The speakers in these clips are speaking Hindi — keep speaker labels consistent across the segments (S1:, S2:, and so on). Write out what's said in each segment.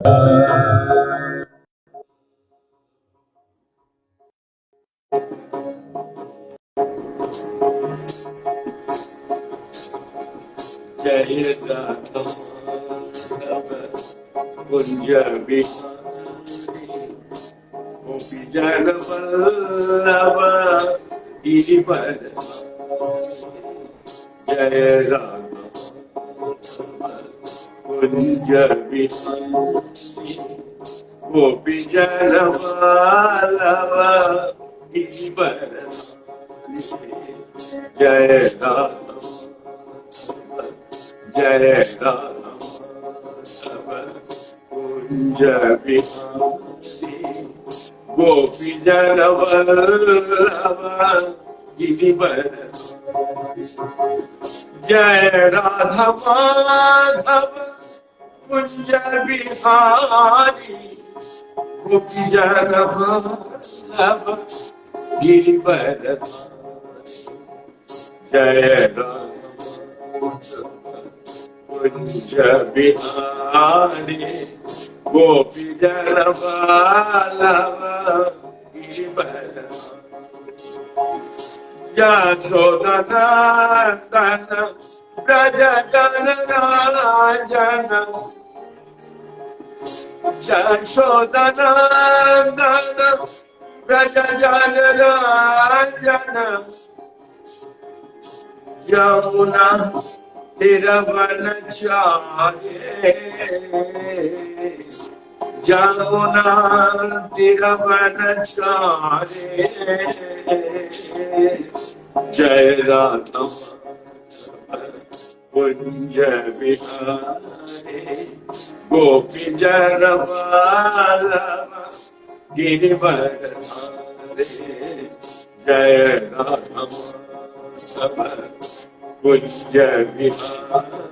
S1: जय राधा कुंज बिहारी गोपी जन वल्लभ गिरिवर जय राधा कुंज बिहारी गोपी जन वल्लभ गिरिवर जय राधा जय राधा कुंज बिहारी गोपी जन वल्लभ गिरिवर जय राधा माधव कुंज बिहारी गोपी जन वल्लभ गिरिवर जय राधा कुंज बिहारी गोपी जन वल्लभ गिरिवर यशोदनंदन ब्रज जनराजन यशोदनंदन ब्रज जनराजन यमुना तिरवनचार्य यमुना तिरवनचार्य जय राधा कुंज बिहारी गोपी जन वल्लभ गिरिवर जय राधा कुंज बिहारी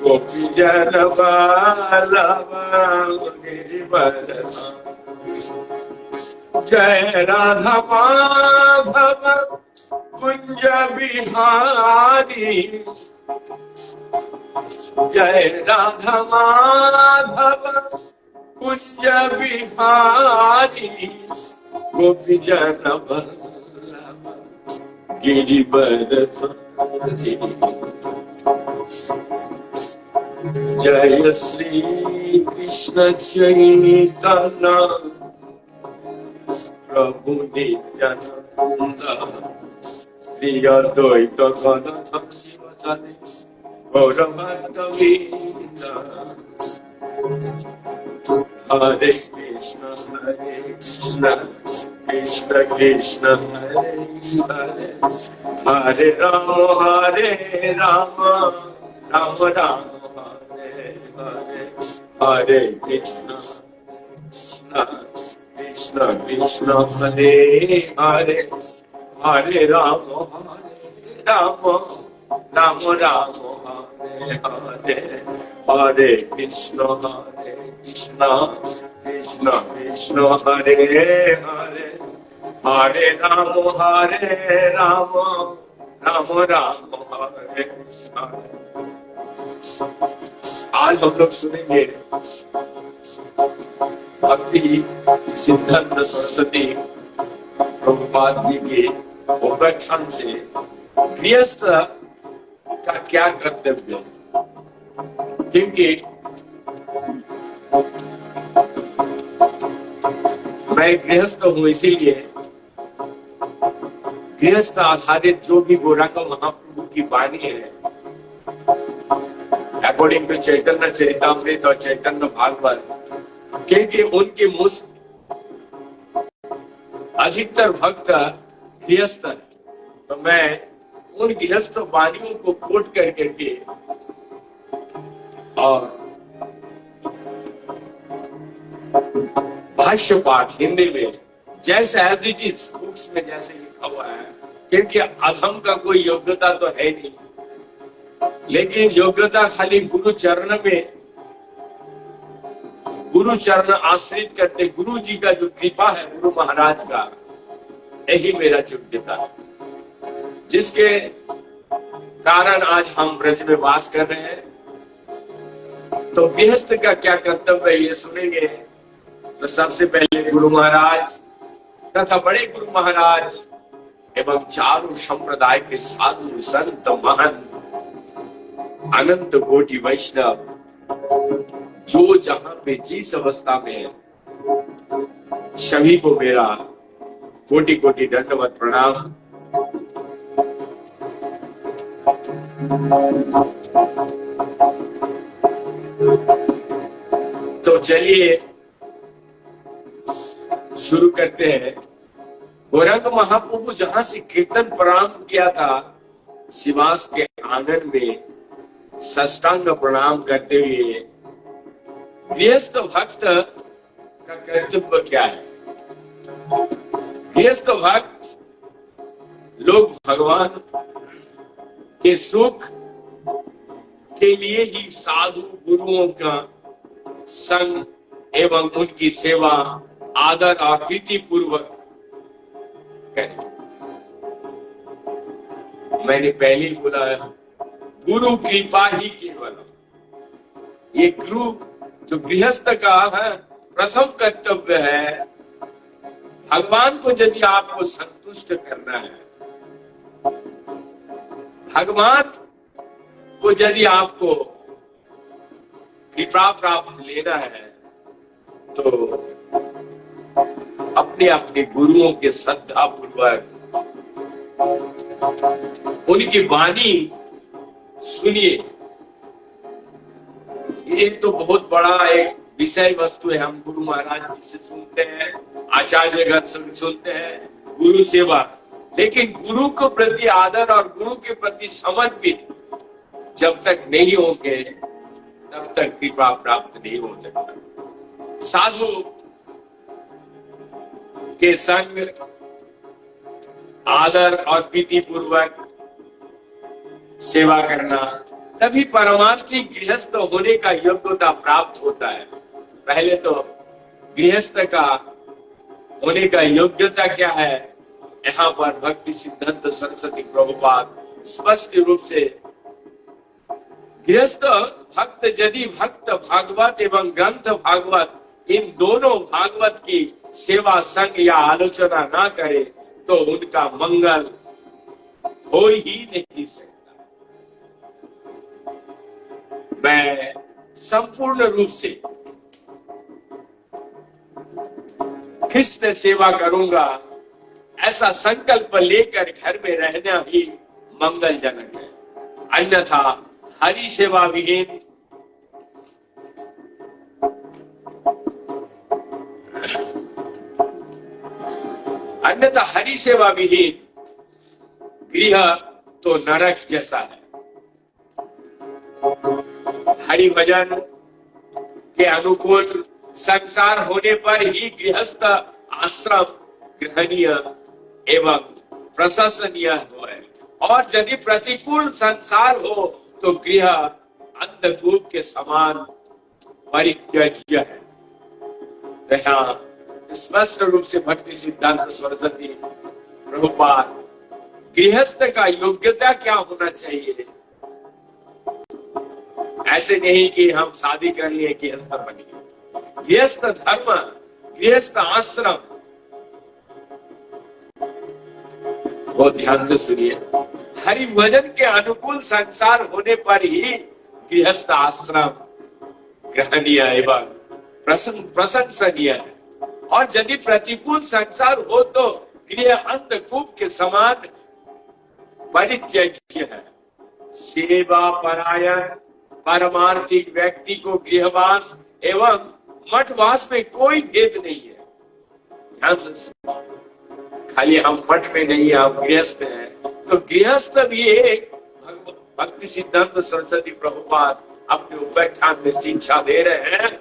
S1: गोपी जन वल्लभ गिरिवर जय राधा माधव कुंज बिहारी जय राधा माधव कुंज बिहारी गोपी जन वल्लभ गिरिवर जय श्री कृष्ण चैतन्य प्रभु नित्यानंद श्री अद्वैत गदाधर शिवासादि गौरभक्तवृंद हरे कृष्ण कृष्ण कृष्ण हरे हरे हरे राम राम राम हरे हरे हरे कृष्ण कृष्ण कृष्ण हरे हरे हरे राम राम राम हरे हरे हरे कृष्ण कृष्ण कृष्ण हरे हरे हरे राम राम राम हरे हरे। आज हम लोग सुनेंगे भक्ति सिद्धांत सरस्वती प्रभुपाद जी के व्याख्यान से गृहस्थ का क्या कर्तव्य, क्योंकि मैं गृहस्थ हूं, इसीलिए गृहस्थ आधारित जो भी गोरखा महाप्रभु की वाणी है अकॉर्डिंग टू चैतन्य चरितामृत और चैतन्य भागवत, क्योंकि उनके मुझ अधिकतर भक्त गृहस्थ है, तो मैं उन गृहस्थ वाणियों को कोट कर करके और भाष्य पाठ हिंदी में जैसे एज इट इज बुक्स में जैसे लिखा हुआ है, क्योंकि अधम का कोई योग्यता तो है नहीं, लेकिन योग्यता खाली गुरु चरण में, गुरु चरण आश्रित करते गुरु जी का जो कृपा है, गुरु महाराज का, यही मेरा योग्यता है, जिसके कारण आज हम ब्रज में वास कर रहे हैं। तो गृहस्थ का क्या कर्तव्य है ये सुनेंगे। तो सबसे पहले गुरु महाराज तथा बड़े गुरु महाराज एवं चारों संप्रदाय के साधु संत महंत अनंत कोटि वैष्णव जो जहां पे जिस अवस्था में है, सभी को मेरा कोटि कोटि दंडवत प्रणाम। तो चलिए शुरू करते हैं। गौरंग महाप्रभु जहां से कीर्तन प्रारंभ किया था, शिवास के आंगन में साष्टांग प्रणाम करते हुए गृहस्थ भक्त का कर्तव्य क्या है। गृहस्थ भक्त लोग भगवान के सुख के लिए ही साधु गुरुओं का संग एवं उनकी सेवा आदर और प्रीति पूर्वक करें। मैंने पहले ही बोला, गुरु कृपा ही केवल। ये गुरु जो गृहस्थ का है प्रथम कर्तव्य है। भगवान को यदि आपको संतुष्ट करना है, भगवान को यदि आपको कृपा प्राप्त लेना है, तो अपने अपने गुरुओं के श्रद्धा पूर्वक उनकी वाणी सुनिए। ये तो बहुत बड़ा एक विषय वस्तु है। हम गुरु महाराज जी से सुनते हैं, आचार्यगण से सुनते हैं, गुरु सेवा, लेकिन गुरु के प्रति आदर और गुरु के प्रति समर्पित जब तक नहीं होंगे तब तक कृपा प्राप्त नहीं हो सकता। साधु के संग आदर और प्रीति पूर्वक सेवा करना, तभी परमार्थिक गृहस्थ होने का योग्यता प्राप्त होता है। पहले तो गृहस्थ का होने का योग्यता क्या है, यहाँ पर भक्ति सिद्धांत सरस्वती प्रभुपाद स्पष्ट रूप से गृहस्थ भक्त यदि भक्त भागवत एवं ग्रंथ भागवत इन दोनों भागवत की सेवा संग या आलोचना ना करे तो उनका मंगल हो ही नहीं सकता। मैं संपूर्ण रूप से कृष्ण सेवा करूंगा ऐसा संकल्प लेकर घर में रहना ही मंगलजनक है। अन्यथा हरि सेवा विहीन हरि सेवा विहीन गृह तो नरक जैसा है। हरि भजन के अनुकूल संसार होने पर ही गृहस्थ आश्रम ग्रहणीय एवं प्रशंसनीय है, और यदि प्रतिकूल संसार हो तो गृह अंधकूप के समान परित्यज्य है। तो यहाँ स्पष्ट रूप से भक्ति सिद्धांत सरस्वती प्रभुपाद गृहस्थ का योग्यता क्या होना चाहिए, ऐसे नहीं कि हम शादी कर लिए गृहस्थ बन गए। गृहस्थ धर्म, गृहस्थ आश्रम, बहुत ध्यान से सुनिए, हरि भजन के अनुकूल संसार होने पर ही गृहस्थ आश्रम ग्रहणीय एवं प्रशंसनीय है, और यदि प्रतिकूल संसार हो तो गृह अंधकूप के समान परित्यज्य है। सेवा परायण परमार्थिक व्यक्ति को गृहवास एवं मठवास में कोई भेद नहीं है। ध्यान से सुनो, खाली हम मठ में नहीं, हम गृहस्थ हैं, तो गृहस्थ भी एक भक्ति सिद्धांत सरस्वती प्रभुपाद अपने व्याख्यान में शिक्षा दे रहे हैं।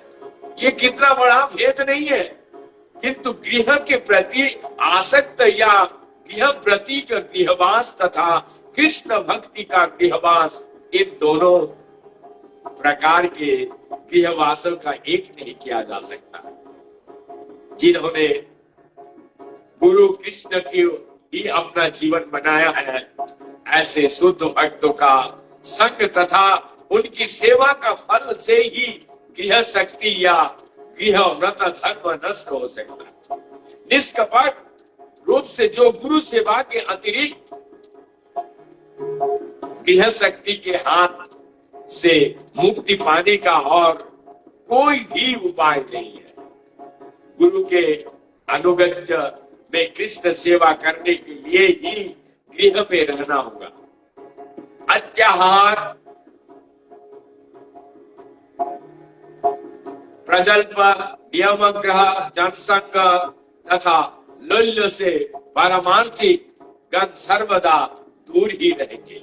S1: ये कितना बड़ा भेद नहीं है, किंतु गृह के प्रति आसक्त या गृह प्रति का गृहवास तथा कृष्ण भक्ति का गृहवास, इन दोनों प्रकार के गृहवासों का एक नहीं किया जा सकता। जिन्होंने गुरु कृष्ण की ही अपना जीवन बनाया है, ऐसे शुद्ध भक्तों का संग तथा उनकी सेवा का फल से ही गृह शक्ति या गृह व्रत धर्म नष्ट हो सकता है। निष्कपट रूप से जो गुरु सेवा के अतिरिक्त गृह शक्ति के हाथ से मुक्ति पाने का और कोई भी उपाय नहीं है। गुरु के अनुगत्य में कृष्ण सेवा करने के लिए ही गृह में रहना होगा। अत्याहार, प्रजल्प, नियमग्रह, जनसंग तथा लोल्य से पारमार्थिक गण सर्वदा दूर ही रहेंगे।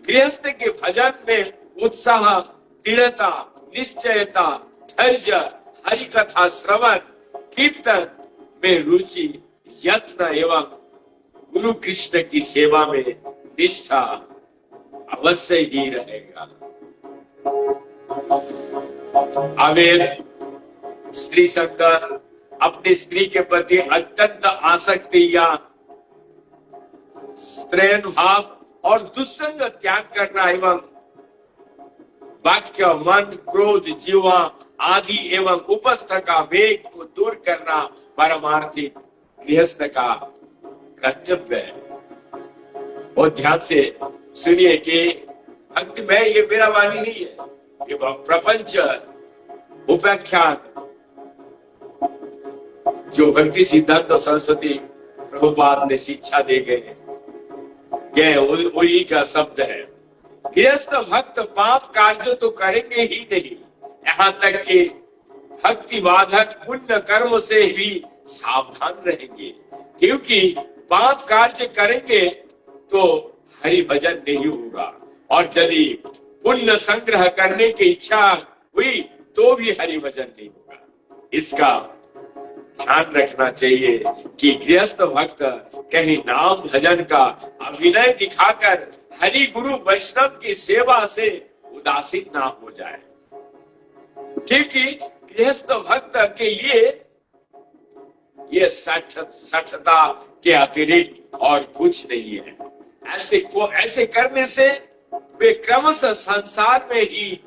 S1: गृहस्थ के भजन में उत्साह, दृढ़ता, निश्चयता, धैर्य, हरि कथा श्रवण, कीर्तन में रुचि, यत्न एवं गुरु कृष्ण की सेवा में निष्ठा अवश्य ही रहेगा। अवेर स्त्री संग, अपनी स्त्री के प्रति अत्यंत आसक्ति या स्त्रैण भाव और दुस्संग त्याग करना एवं वाक्य, मन, क्रोध, जीवा आदि एवं उपस्थ का वेग को दूर करना पारमार्थिक गृहस्थ का कर्तव्य है। और ध्यान से सुनिए कि भक्ति में ये मेरा वाणी नहीं है, ये प्रपंच उपाख्यान जो भक्ति सिद्धांत तो सरस्वती प्रभुपाद ने शिक्षा दे गए, यह वही का शब्द है। गृहस्थ भक्त पाप कार्य तो करेंगे ही नहीं, यहाँ तक कि भक्ति बाधक पुण्य कर्म से भी सावधान रहेंगे, क्योंकि पाप कार्य करेंगे तो हरि भजन नहीं होगा, और यदि पुण्य संग्रह करने की इच्छा हुई तो भी हरि भजन नहीं होगा। इसका ध्यान रखना चाहिए कि गृहस्थ भक्त कहीं नाम भजन का अभिनय दिखाकर हरि गुरु वैष्णव की सेवा से उदासीन ना हो जाए, क्योंकि गृहस्थ भक्त के लिए ये सठता के अतिरिक्त और कुछ नहीं है। ऐसे करने से वे क्रमशः संसार में ही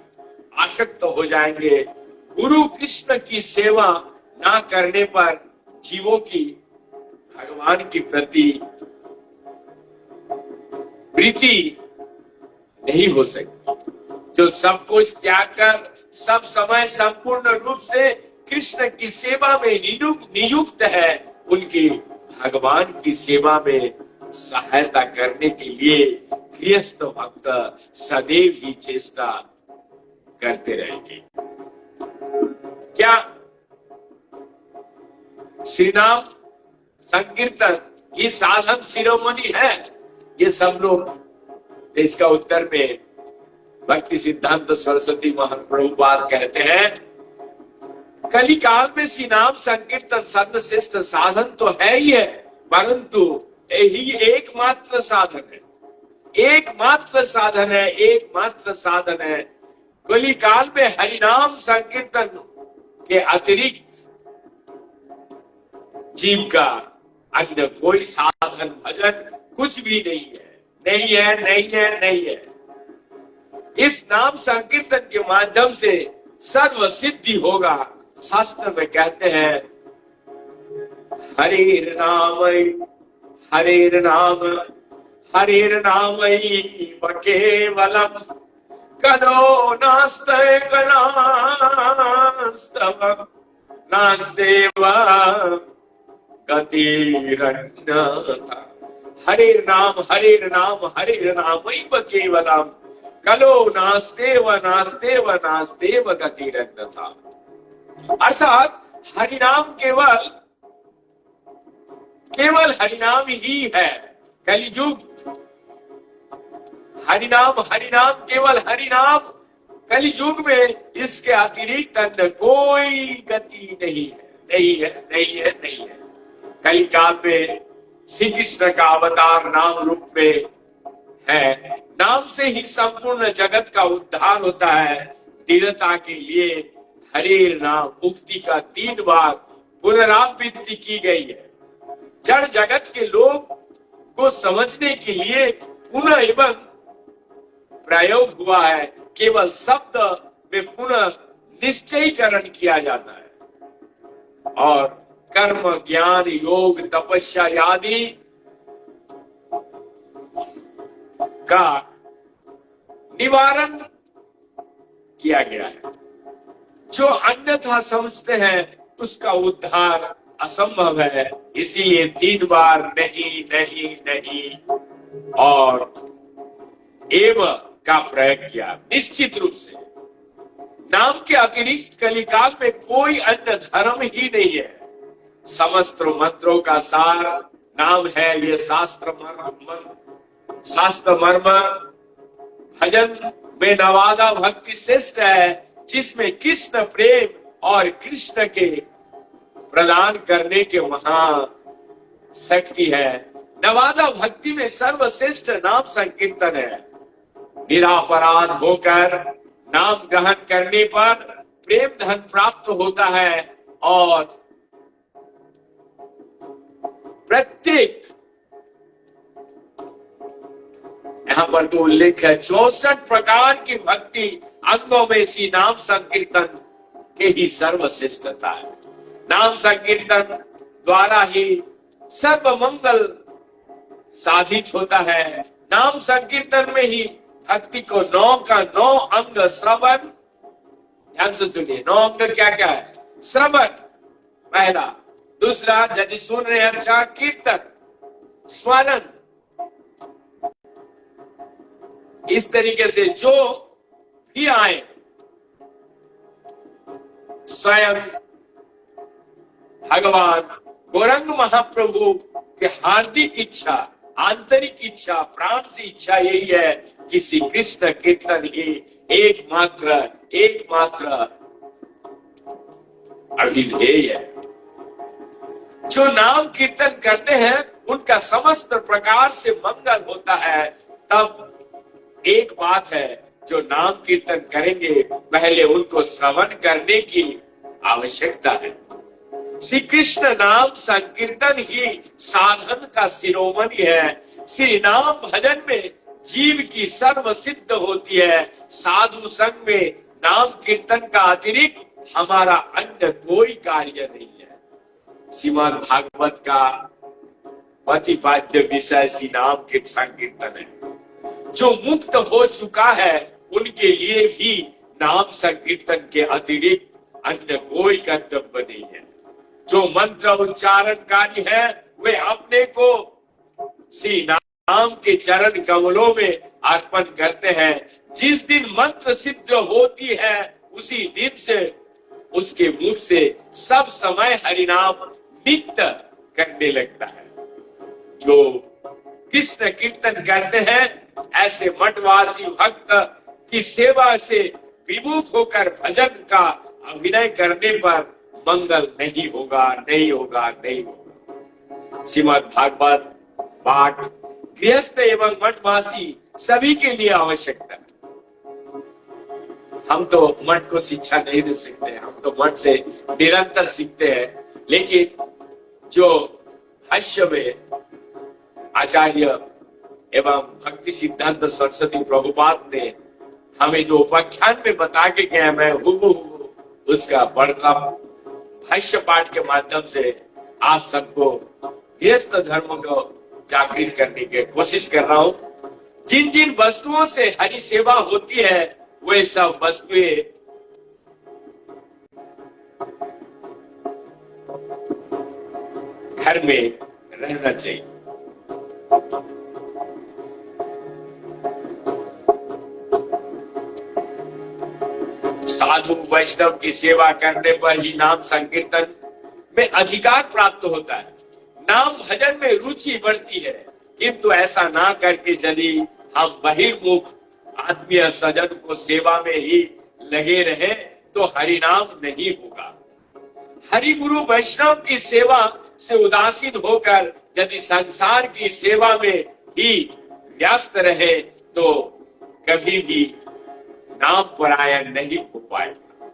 S1: आसक्त हो जाएंगे। गुरु कृष्ण की सेवा ना करने पर जीवों की भगवान के प्रति प्रीति नहीं हो सकती। जो सब कुछ त्याग कर सब समय संपूर्ण रूप से कृष्ण की सेवा में नियुक्त है, उनकी भगवान की सेवा में सहायता करने के लिए गृहस्थ भक्त सदैव ही चेष्टा करते रहेंगे। क्या श्री नाम संकीर्तन ये साधन शिरोमणि है? ये सब लोग इसका उत्तर में भक्ति सिद्धांत सरस्वती महाप्रभुपाद कहते हैं, कली काल में श्री नाम संकीर्तन सर्वश्रेष्ठ साधन तो है ही है, परंतु यही एकमात्र साधन है, एकमात्र साधन है, एकमात्र साधन है। कली काल में हरिनाम संकीर्तन के अतिरिक्त जीव का अन्य कोई साधन भजन कुछ भी नहीं है, नहीं है, नहीं है, नहीं है। इस नाम संकीर्तन के माध्यम से सर्व सिद्धि होगा। शास्त्र में कहते हैं, हरिर नाम हरिर नाम हरिर नाम केवलम कलो नास्ते कलास्तव नास्तेव गतिरन्यथा। हरिर नाम केवलम कलो नास्तेव नास्तेव नास्तेव गतिरन्यथा। अर्थात हरिनाम केवल हरिनाम ही है। कलियुग हरिनाम केवल हरिनाम, कलियुग में इसके अतिरिक्त अन्य कोई गति नहीं है, नहीं है, नहीं है, नहीं है। कलिकाल में श्री कृष्ण का अवतार नाम रूप में है। नाम से ही संपूर्ण जगत का उद्धार होता है। दृढ़ता के लिए हरे नाम मुक्ति का 3 बार पुनरावृत्ति की गई है। जड़ जगत के लोग को समझने के लिए पुनः एवं प्रयोग हुआ है। केवल शब्द में पुनः निश्चयीकरण किया जाता है और कर्म, ज्ञान, योग, तपस्या आदि का निवारण किया गया है। जो अन्यथा समझते हैं उसका उद्धार असंभव है, इसीलिए 3 बार नहीं नहीं नहीं और एव का प्रयोग किया। निश्चित रूप से नाम के अतिरिक्त कलिकाल में कोई अन्य धर्म ही नहीं है। समस्त मंत्रों का सार नाम है। ये शास्त्र मर्म भजन में नवादा भक्ति श्रेष्ठ है, जिसमें कृष्ण प्रेम और कृष्ण के प्रदान करने के महाशक्ति है। नवादा भक्ति में सर्वश्रेष्ठ नाम संकीर्तन है। निरापराध होकर नाम ग्रहण करने पर प्रेम धन प्राप्त होता है और प्रत्येक, यहां पर तो उल्लेख है 64 प्रकार की भक्ति अंगों में इसी नाम संकीर्तन के ही सर्वश्रेष्ठता है। नाम संकीर्तन द्वारा ही सर्व मंगल साधित होता है। नाम संकीर्तन में ही भक्ति को 9 का 9 अंग श्रवण, ध्यान से सुनिए, 9 अंग क्या क्या है? श्रवण पहला, दूसरा यदि सुन रहे हैं अच्छा कीर्तन, स्मरण, इस तरीके से जो भी आए स्वयं भगवान गौरंग महाप्रभु के हार्दिक इच्छा, आंतरिक इच्छा, प्राण से इच्छा यही है कि श्री कृष्ण कीर्तन ही एकमात्र अभिधेय है। जो नाम कीर्तन करते हैं उनका समस्त प्रकार से मंगल होता है। तब एक बात है, जो नाम कीर्तन करेंगे पहले उनको श्रवण करने की आवश्यकता है। श्री कृष्ण नाम संकीर्तन ही साधन का शिरोमणि है। श्री नाम भजन में जीव की सर्व सिद्ध होती है। साधु संग में नाम कीर्तन का अतिरिक्त हमारा अन्य कोई कार्य नहीं है। श्रीमद् भागवत का प्रतिपाद्य विषय श्री नाम के संकीर्तन है। जो मुक्त हो चुका है उनके लिए भी नाम संकीर्तन के अतिरिक्त अन्य कोई कर्तव्य नहीं है। जो मंत्र उच्चारणकारी है वे अपने को श्री नाम के चरण कमलों में अर्पण करते हैं। जिस दिन मंत्र सिद्ध होती है उसी दिन से उसके मुख से सब समय हरिनाम नित्य करने लगता है। जो कृष्ण कीर्तन करते हैं ऐसे मठवासी भक्त की सेवा से विमुख होकर भजन का अभिनय करने पर मंगल नहीं होगा, नहीं होगा, नहीं होगा। श्रीमद् भागवत पाठ गृहस्थ एवं मठवासी सभी के लिए आवश्यकता है। हम तो मठ को शिक्षा नहीं दे सकते, हम तो मठ से निरंतर सीखते हैं। लेकिन जो भाष्य में आचार्य एवं भक्ति सिद्धांत सरस्वती प्रभुपाद ने हमें जो उपाख्यान में बता के गया, मैं हूबहू उसका पढ़ता भाष्य पाठ के माध्यम से आप सबको गृहस्थ धर्म को जागृत करने की कोशिश कर रहा हूं। जिन जिन वस्तुओं से हरि सेवा होती है वे सब वस्तुएं घर में रहना चाहिए। साधु वैष्णव की सेवा करने पर ही नाम संकीर्तन में अधिकार प्राप्त होता है। नाम भजन में रुचि बढ़ती है, किंतु ऐसा ना करके यदि हम बहिर्मुख आत्मीय सजन को सेवा में ही लगे रहे तो हरिनाम नहीं होगा। हरि गुरु वैष्णव की सेवा से उदासीन होकर यदि संसार की सेवा में ही व्यस्त रहे तो कभी भी नाम परायण नहीं हो पाएगा।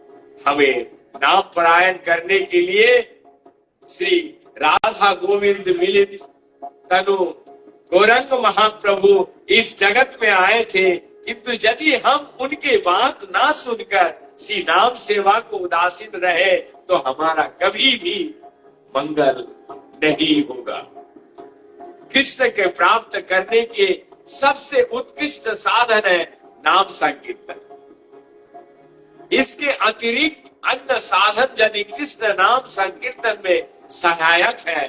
S1: हमें नाम परायण करने के लिए श्री राधा गोविंद मिलित तनु गौरंग महाप्रभु इस जगत में आए थे, किंतु यदि हम उनके बात ना सुनकर श्री नाम सेवा को उदासीन रहे तो हमारा कभी भी मंगल नहीं होगा। कृष्ण के प्राप्त करने के सबसे उत्कृष्ट साधन है नाम संकीर्तन। इसके अतिरिक्त अन्य साधन यदि कृष्ण नाम संकीर्तन में सहायक है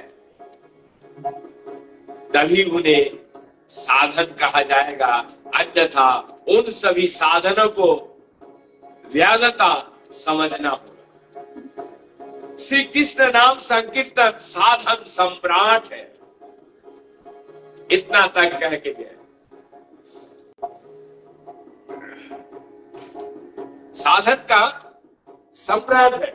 S1: तभी उन्हें साधन कहा जाएगा, अन्यथा उन सभी साधनों को व्याधता समझना होगा। श्री कृष्ण नाम संकीर्तन साधन सम्राट है, इतना तक कह के गए। साधन का सम्राट है।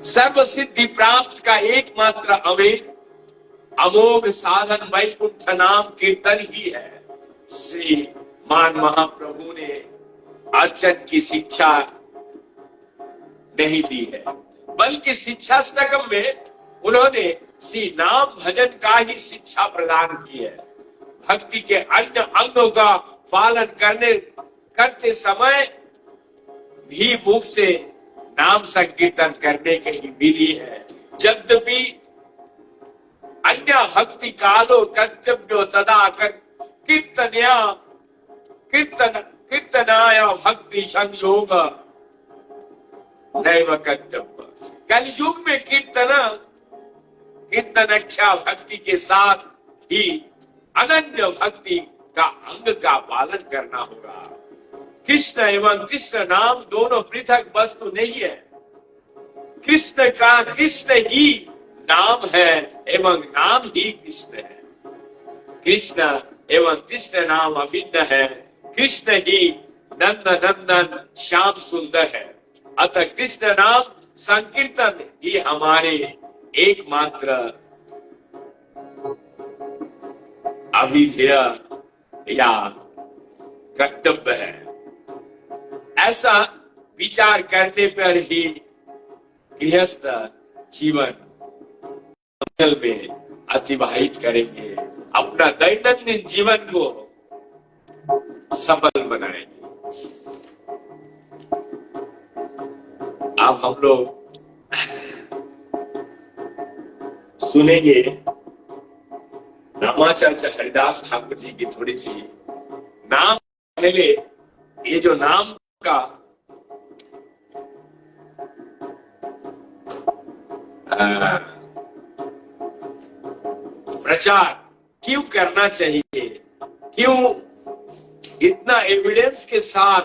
S1: सर्व सिद्धि प्राप्त का एकमात्र अमोघ साधन वैकुंठ नाम कीर्तन ही है। श्री मान महाप्रभु ने अर्चन की शिक्षा नहीं दी है, बल्कि शिक्षा स्तकम में उन्होंने श्री नाम भजन का ही शिक्षा प्रदान की है। भक्ति के अन्य अंगों का पालन करते समय भी मुख से नाम संकीर्तन करने की ही विधि है। यद्यपि अन्य भक्ति कालो कर्तव्यो तदा कीर्तनाय भक्ति संयोग नैव कर्तव्य। कलयुग में कीर्तनख्या भक्ति के साथ ही अनन्य भक्ति का अंग का पालन करना होगा। कृष्ण एवं कृष्ण नाम दोनों पृथक वस्तु नहीं है। कृष्ण ही नाम है एवं नाम ही कृष्ण है। कृष्ण एवं कृष्ण नाम अभिन्न है। कृष्ण ही नंद नंदन श्याम सुंदर है। अतः कृष्ण नाम संकीर्तन ही हमारे एकमात्र अभिधेय या कर्तव्य है। ऐसा विचार करने पर ही गृहस्थ जीवन मंगल में अतिवाहित करेंगे, अपना दैनंदिन जीवन को सफल बनाएंगे। अब हम लोग सुनेंगे रामाचार्य हरिदास ठाकुर जी की थोड़ी सी नाम। पहले ये जो नाम का प्रचार क्यों करना चाहिए, क्यों इतना एविडेंस के साथ,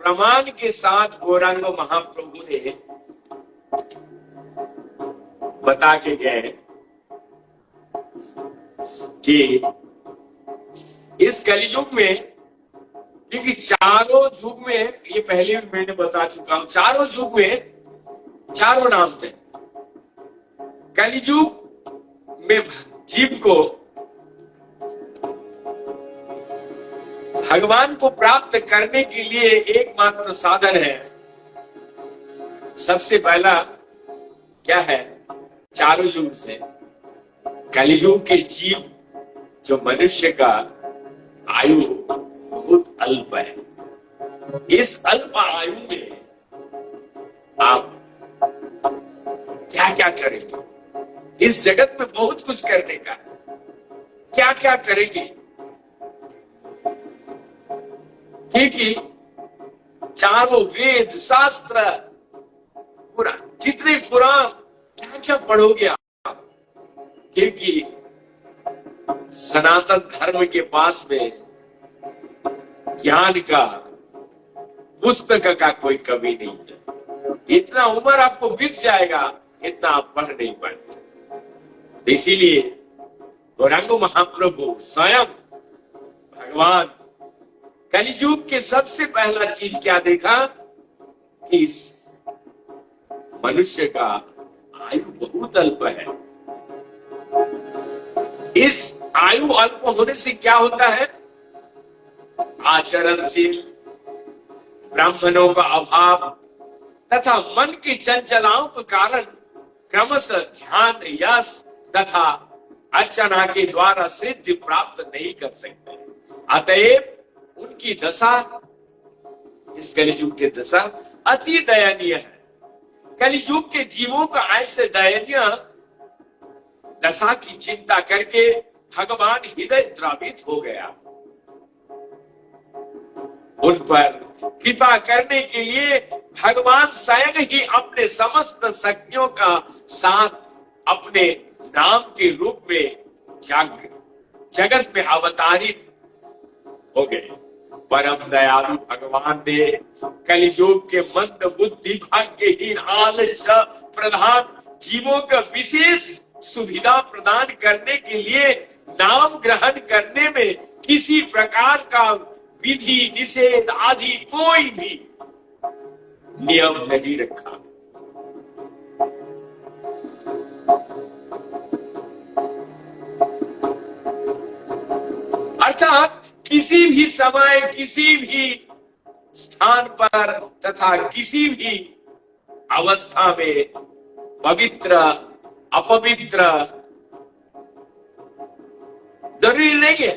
S1: प्रमाण के साथ गौरांग महाप्रभु ने बता के गए कि इस कलियुग में, क्योंकि चारों युग में, ये पहले भी मैंने बता चुका हूं, चारों युग में चारों नाम थे। कलियुग में जीव को भगवान को प्राप्त करने के लिए एकमात्र साधन है। सबसे पहला क्या है? चारों युग से कलियुग के जीव, जो मनुष्य का आयु बहुत अल्प है, इस अल्प आयु में आप क्या क्या करेंगे? इस जगत में बहुत कुछ करने का, क्या क्या करेंगे? क्योंकि चारों वेद शास्त्र, पूरा जितने पुराण, क्या क्या पढ़ोगे आप? क्योंकि सनातन धर्म के पास में ज्ञान का, पुस्तक का कोई कमी नहीं है। इतना उम्र आपको बीत जाएगा, इतना आप पढ़ नहीं पाएंगे। इसीलिए गौरांग महाप्रभु स्वयं भगवान कलियुग के सबसे पहला चीज क्या देखा कि इस मनुष्य का आयु बहुत अल्प है। इस आयु अल्प होने से क्या होता है? आचरणशील ब्राह्मणों का अभाव तथा मन की चंचलाओं के कारण क्रमशः ध्यान, यश तथा अर्चना के द्वारा सिद्धि प्राप्त नहीं कर सकते। अतएव उनकी दशा, इस कलियुग की दशा अति दयनीय है। कलियुग के जीवों का ऐसे दयनीय दशा की चिंता करके भगवान हृदय द्रवित हो गया। उन पर कृपा करने के लिए भगवान स्वयं ही अपने समस्त शक्तियों का साथ अपने नाम के रूप में जगत में अवतारित हो गए। परम दयालु भगवान ने कलियुग के मंद बुद्धि भाग्यहीन आलस्य प्रधान जीवों का विशेष सुविधा प्रदान करने के लिए नाम ग्रहण करने में किसी प्रकार का विधि निषेध आदि कोई भी नियम नहीं रखा। अर्थात किसी भी समय, किसी भी स्थान पर तथा किसी भी अवस्था में पवित्र अपवित्र जरूरी नहीं है।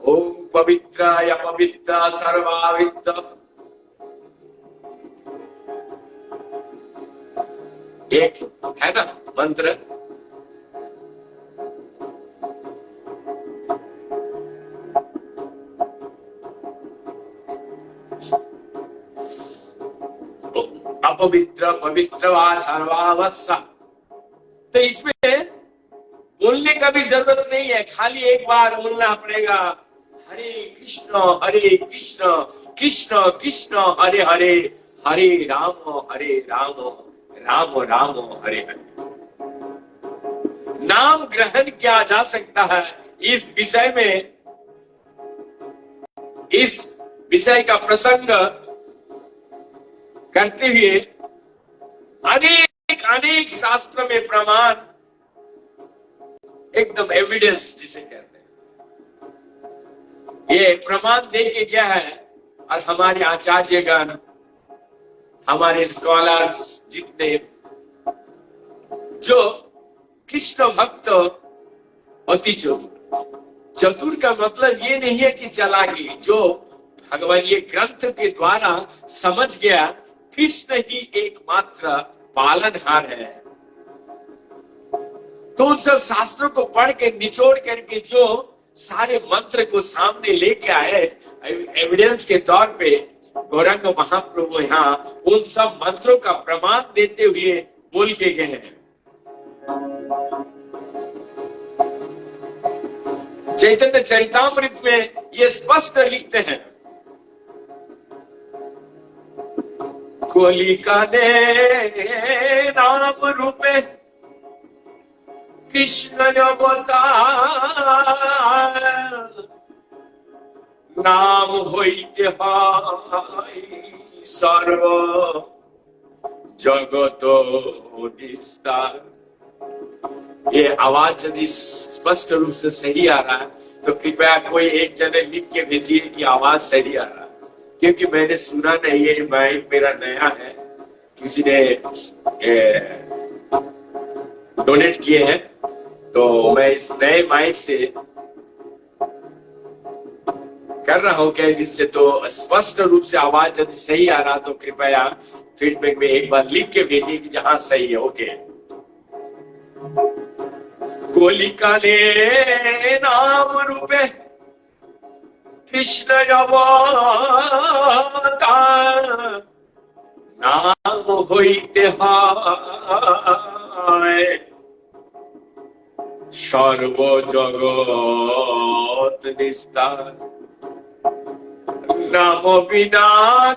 S1: ओम पवित्र या पवित्र सर्वावित्र, एक है ना मंत्र। अपवित्र पवित्र वा सर्वावस्सा, तो इसमें बोलने का भी जरूरत नहीं है, खाली एक बार बोलना पड़ेगा। हरे कृष्ण कृष्ण कृष्ण हरे हरे, हरे राम राम राम हरे हरे। नाम ग्रहण किया जा सकता है। इस विषय में, इस विषय का प्रसंग करते हुए अनेक शास्त्र में प्रमाण, एकदम एविडेंस जिसे कहते हैं, ये प्रमाण दे के क्या है। और हमारे आचार्यगण, हमारे स्कॉलर्स जितने, जो कृष्ण भक्त अति चतुर का मतलब ये नहीं है कि चालाकी, जो भगवान ये ग्रंथ के द्वारा समझ गया कृष्ण ही एकमात्र पालनहार है, तो उन सब शास्त्रों को पढ़ के निचोड़ करके जो सारे मंत्र को सामने लेके आए एविडेंस के तौर पे, गौरंग महाप्रभु यहाँ उन सब मंत्रों का प्रमाण देते हुए बोल के गए हैं। चैतन्य चरितामृत में ये स्पष्ट लिखते हैं, कोलिका ने नाम रूपे कृष्ण अवतार, नाम होइते हाय सर्व जगत निस्तार। ये आवाज यदि स्पष्ट रूप से सही आ रहा है तो कृपया कोई एक जने लिख के भेजिए कि आवाज सही आ रहा है, क्योंकि मैंने सुना नहीं, ये माइक मेरा नया है, किसी ने डोनेट किए हैं, तो मैं इस नए माइक से कर रहा हूं कई दिन से। तो स्पष्ट रूप से आवाज यदि सही आ रहा तो कृपया फीडबैक में एक बार लिख के भेजिए कि जहां सही है। ओके। कोलिका ने नाम रूपे कृष्ण अवतार, नाम होइते हाय सर्व जगत निस्तार। नाम बिना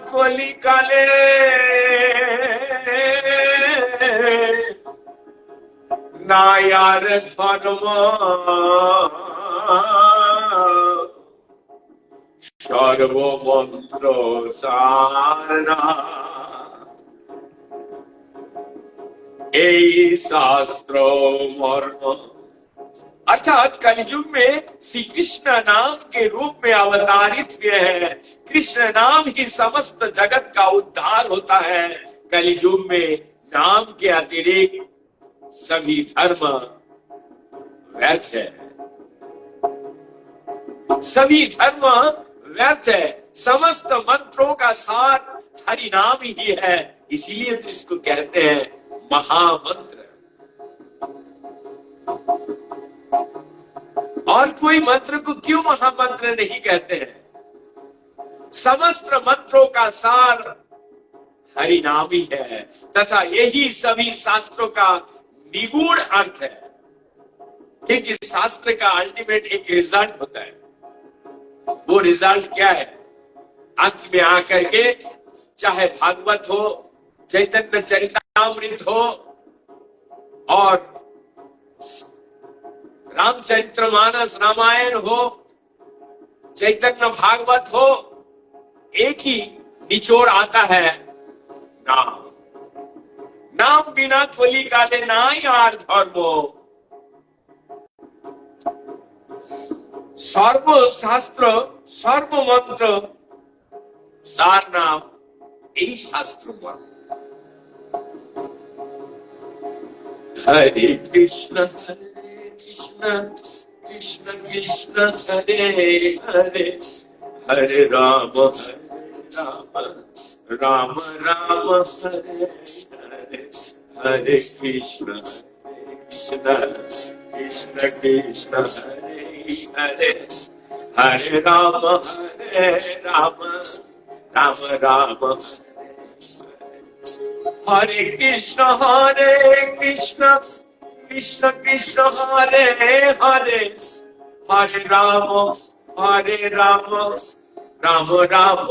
S1: कलिकाले नायार धर्म सर्व मंत्र सारना, ए शास्त्र मर्म। अर्थात कलयुग में श्री कृष्ण नाम के रूप में अवतारित हुए हैं। कृष्ण नाम ही समस्त जगत का उद्धार होता है। कलयुग में नाम के अतिरिक्त सभी धर्म व्यर्थ है, सभी धर्म व्यर्थ है, समस्त मंत्रों का सार हरि नाम ही है, इसीलिए तो इसको कहते हैं महामंत्र। और कोई मंत्र को क्यों महामंत्र नहीं कहते हैं? समस्त मंत्रों का सार हरि नाम ही है, तथा यही सभी शास्त्रों का निगूढ़ अर्थ है। क्योंकि शास्त्र का अल्टीमेट एक रिजल्ट होता है। वो रिजल्ट क्या है? अंत में आकर के चाहे भागवत हो, चैतन्य चरितामृत हो और रामचरितमानस रामायण हो, चैतन्य भागवत हो, एक ही निचोड़ आता है, नाम। नाम बिना खोली काले नाई आर धर्मो। सर्व शास्त्र सर्व मंत्र सार नाम यही शास्त्र हुआ। हरे कृष्ण कृष्ण कृष्ण हरे हरे, हरे राम राम राम हरे हरे, हरे कृष्ण कृष्ण कृष्ण हरे हरे, हरे राम राम राम हरे कृष्ण कृष्ण कृष्ण हरे हरे, हरे राम राम राम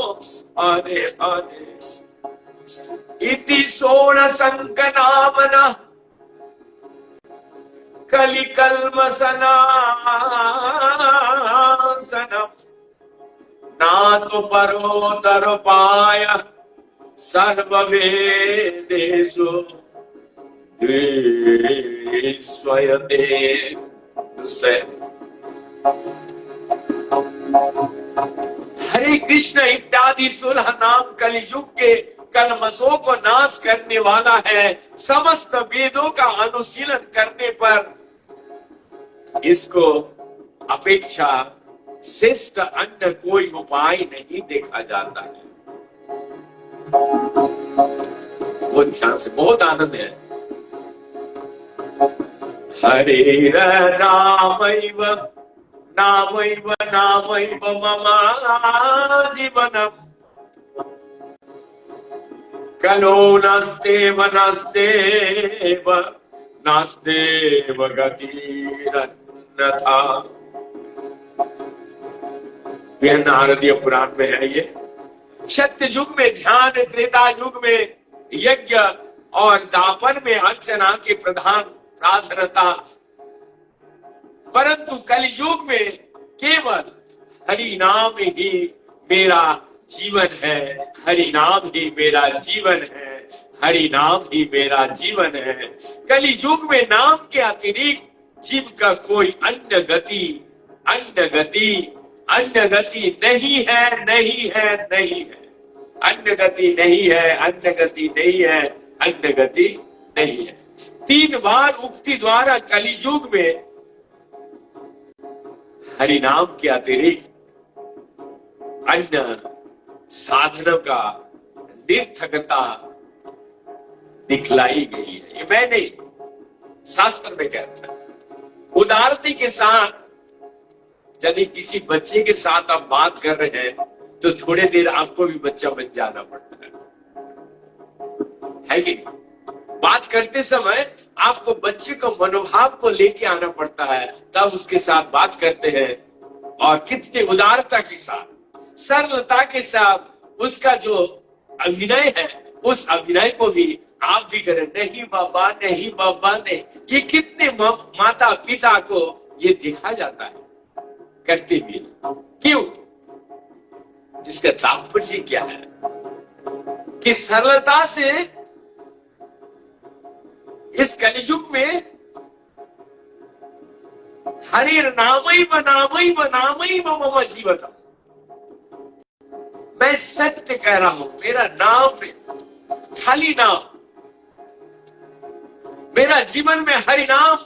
S1: हरे हरे। इति षोडशंकनामना कलिकल्मषनाशनम् नातो परोदरोपाय सर्ववेदेषु द्विश्वयते दुष्य। हरे कृष्ण इत्यादि 16 नाम कलियुग के कलमशों को नाश करने वाला है। समस्त वेदों का अनुशीलन करने पर इसको अपेक्षा श्रेष्ठ अन्य कोई उपाय नहीं देखा जाता है। वो ध्यान से, बहुत आनंद है। हरे रामैव नामैव नामैव मम जीवनम् कलो नास्तेव नास्तेव गतिरन्यथा। नारदीय पुराण में है ये। सत्य युग में ध्यान, त्रेता युग में यज्ञ और दापर में अर्चना के प्रधान प्राधान्यता, परंतु कलयुग में केवल हरि नाम ही मेरा जीवन है, हरि नाम ही मेरा जीवन है, हरि नाम ही मेरा जीवन है। कलयुग में नाम के अतिरिक्त जीव का कोई अन्य गति नहीं है, नहीं है, नहीं है। अन्य गति नहीं है, अन्य गति नहीं है, अन्य गति नहीं है। 3 बार उक्ति द्वारा कलयुग में हरि नाम के अतिरिक्त अन्य साधनों का निर्थकता दिखलाई गई है। ये मैं नहीं, शास्त्र में कहता है। उदारती के साथ यदि किसी बच्चे के साथ आप बात कर रहे हैं तो थोड़ी देर आपको भी बच्चा बन जाना पड़ता है कि नहीं? बात करते समय आपको बच्चे का मनोभाव को लेके आना पड़ता है, तब उसके साथ बात करते हैं। और कितनी उदारता के साथ, सरलता के साथ उसका जो अभिनय है, उस अभिनय को भी आप भी करें। नहीं बाबा, नहीं बाबा, नहीं। ये कितने माता पिता को ये देखा जाता है करते हुए। क्यों? इसका तात्पर्य क्या है कि सरलता से इस कलयुग में हरि नामैव मम जीवनम्। मैं सत्य कह रहा हूं, मेरा नाम, खाली नाम, मेरा जीवन में हरि नाम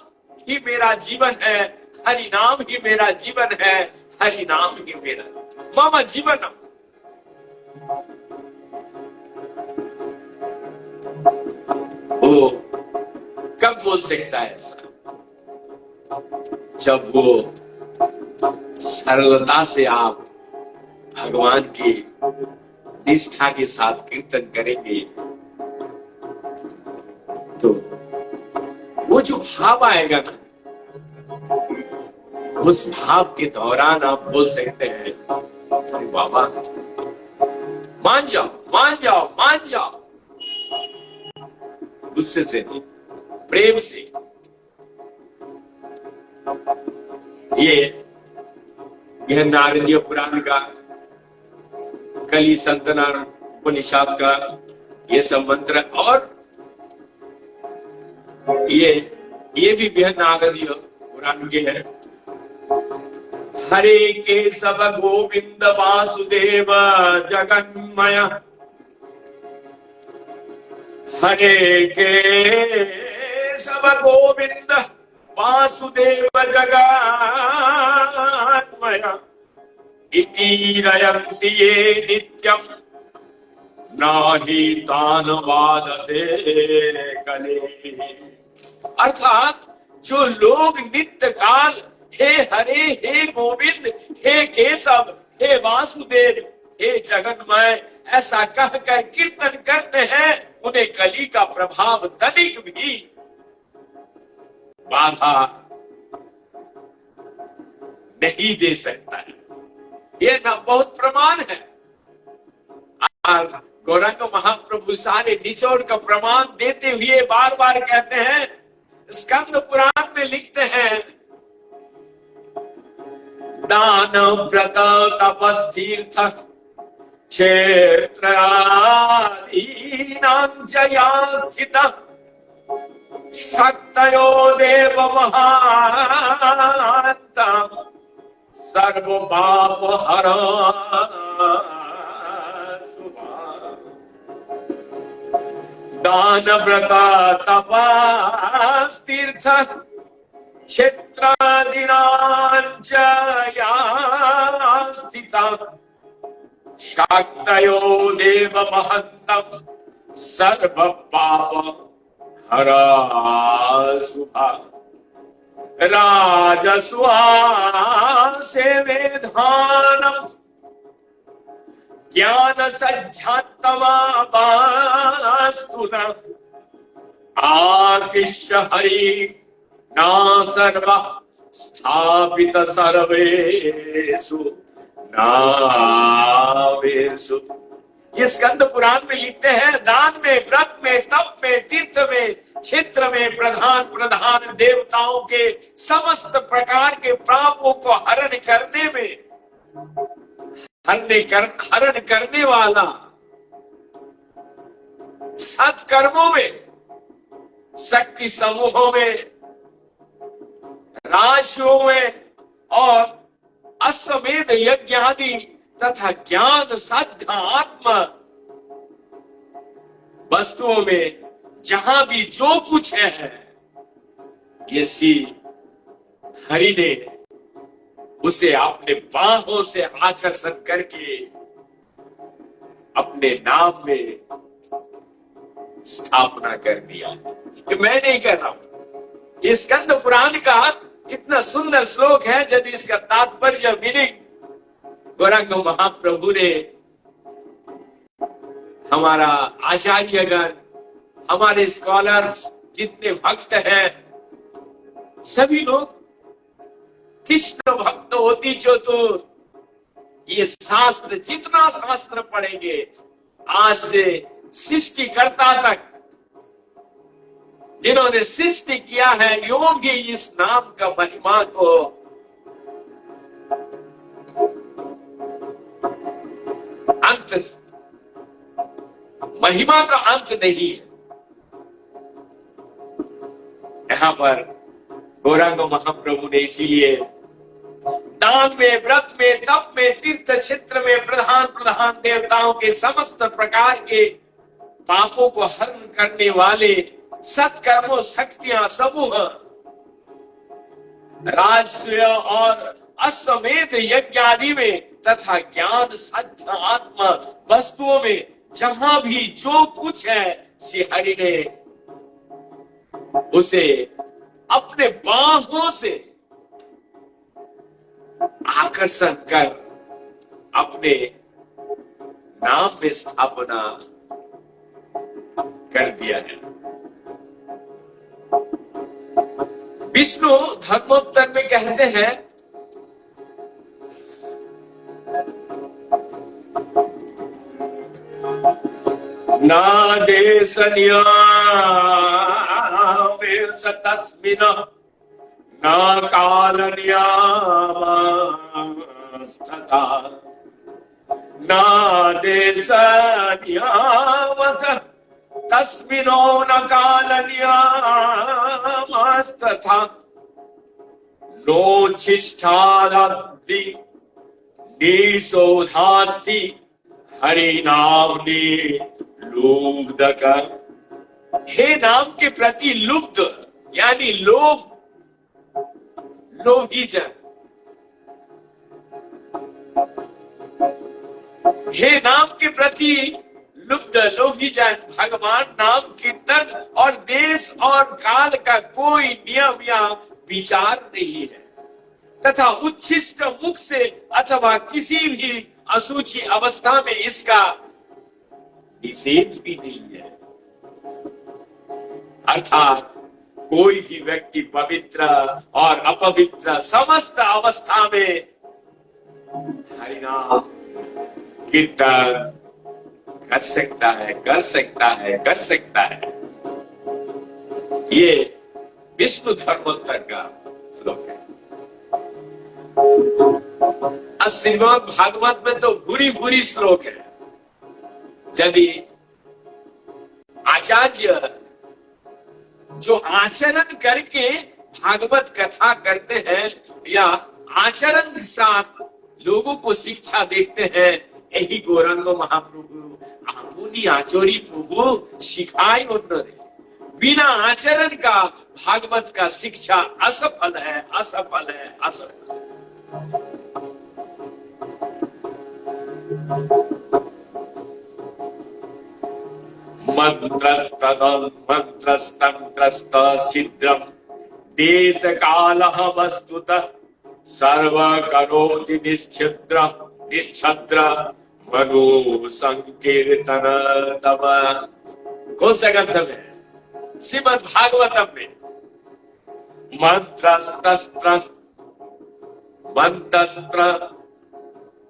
S1: ही मेरा जीवन है, हरि नाम ही मेरा जीवन है, हरि नाम ही मेरा मम जीवन। वो कब बोल सकता है ऐसा? जब वो सरलता से आप भगवान की निष्ठा के साथ कीर्तन करेंगे तो वो जो भाव आएगा ना, उस भाव के दौरान आप बोल सकते हैं अरे बाबा मान जाओ मान जाओ मान जाओ। गुस्से से नहीं, प्रेम से। यह नारदीय पुराण का, कली संतनार उपनिषद का ये सब मंत्र, और ये भी नारदीय पुराण के है। हरे केशव गोविंद वासुदेव जगन्मय, हरे केशव गोविंद वासुदेव जगन्मय, इति रयन्ति ये नित्यं नाहि तान वादते कले। अर्थात जो लोग नित्य काल हे हरे, हे गोविंद, हे केशव, हे वासुदेव, हे जगन्मय ऐसा कहकर कीर्तन करते हैं, उन्हें कली का प्रभाव तनिक भी बाधा नहीं दे सकता है। ये ना बहुत प्रमाण है। गौरंग महाप्रभु सारे निचोड़ का प्रमाण देते हुए बार बार कहते हैं, स्कंद पुराण में लिखते हैं, दान व्रत तपस्तीर्थ क्षेत्रादीनां जया स्थित शक्तयो देव महान्तं सर्व पाप हर दान व्रत तपस्तीर्थ क्षेत्रादीनां जया स्थिता शक्तयो देव महन्तं सर्व पाप हरा शुभा राजसुहासेवेधानं ज्ञान सध्यात्तमास्तु न आकृष्य हरि ना सर्व स्थापित सर्वेषु नावेषु। ये स्कंद पुराण में लिखते हैं, दान में, व्रत में, तप में, तीर्थ में, क्षेत्र में, प्रधान प्रधान देवताओं के समस्त प्रकार के पापों को हरण करने में, हरण करने वाला, सत्कर्मों में, शक्ति समूहों में, राशियों में और अश्वमेध यज्ञ आदि तथा ज्ञान साध्य आत्म वस्तुओं में जहां भी जो कुछ है, ये सी हरि ने उसे अपने बाहों से आकर्षण करके अपने नाम में स्थापना कर दिया। ये मैं नहीं कह रहा हूं, ये स्कंद पुराण का इतना सुंदर श्लोक है। यदि इसका तात्पर्य मीनिंग गौरंग महाप्रभु ने, हमारा आचार्यगण, हमारे स्कॉलर्स, जितने भक्त हैं, सभी लोग कृष्ण भक्त होती चतुर, ये शास्त्र, जितना शास्त्र पढ़ेंगे आज से सृष्टिकर्ता तक, जिन्होंने सृष्टि किया है, योग ही इस नाम का महिमा को अंत, महिमा का अंत नहीं है। यहां पर गौरंग महाप्रभु ने इसीलिए दान में, व्रत में, तप में, तीर्थ क्षेत्र में, प्रधान प्रधान देवताओं के समस्त प्रकार के पापों को हरण करने वाले सत्कर्मों, शक्तियां, समूह राजस्व और अश्वमेध यज्ञ आदि में तथा ज्ञान सत्य आत्मा वस्तुओं में जहां भी जो कुछ है, श्री हरि ने उसे अपने बाहों से आकर्षण कर अपने नाम में स्थापना कर दिया है। विष्णु धर्मोत्तर में कहते हैं, ना देश नियामेश तस्मिन् न काल नियामस्तथा न देश नियामस तस्मिनो न काल नियामस्तथा नोच्छिष्टादब्धि निशोधास्ति हरिनाम्नि लुब्धक। हे नाम के प्रति लुब्ध यानी लोभी जन, हे नाम के प्रति लुब्ध लोभी जन, भगवान नाम कीर्तन और देश और काल का कोई नियम या विचार नहीं है तथा उच्छिष्ट मुख से अथवा किसी भी अशुचि अवस्था में इसका निषेध भी नहीं है। अर्थात कोई भी व्यक्ति पवित्र और अपवित्र समस्त अवस्था में हरिनाम कीर्तन कर सकता है, कर सकता है, कर सकता है। ये विष्णु धर्मोत्तर का श्लोक है। श्रीमद् भागवत में तो बुरी बुरी श्लोक है। यदि आचार्य जो आचरण करके भागवत कथा करते हैं या आचरण के साथ लोगों को शिक्षा देते हैं, यही गौरांग महाप्रभु आपुनी आचोरी प्रभु सिखाई उन्होंने। बिना आचरण का भागवत का शिक्षा असफल है, असफल है, असफल है। मंत्रस्तंत्रस्त छिद्रम देश कालः वस्तुतः सर्व करोति निश्छिद्र निश्छद्र मनो संकीर्तन तव। कौन सा ग्रंथ में? श्रीमद् भागवतम में। मंत्रस्तस्त्र मंत्रस्त्र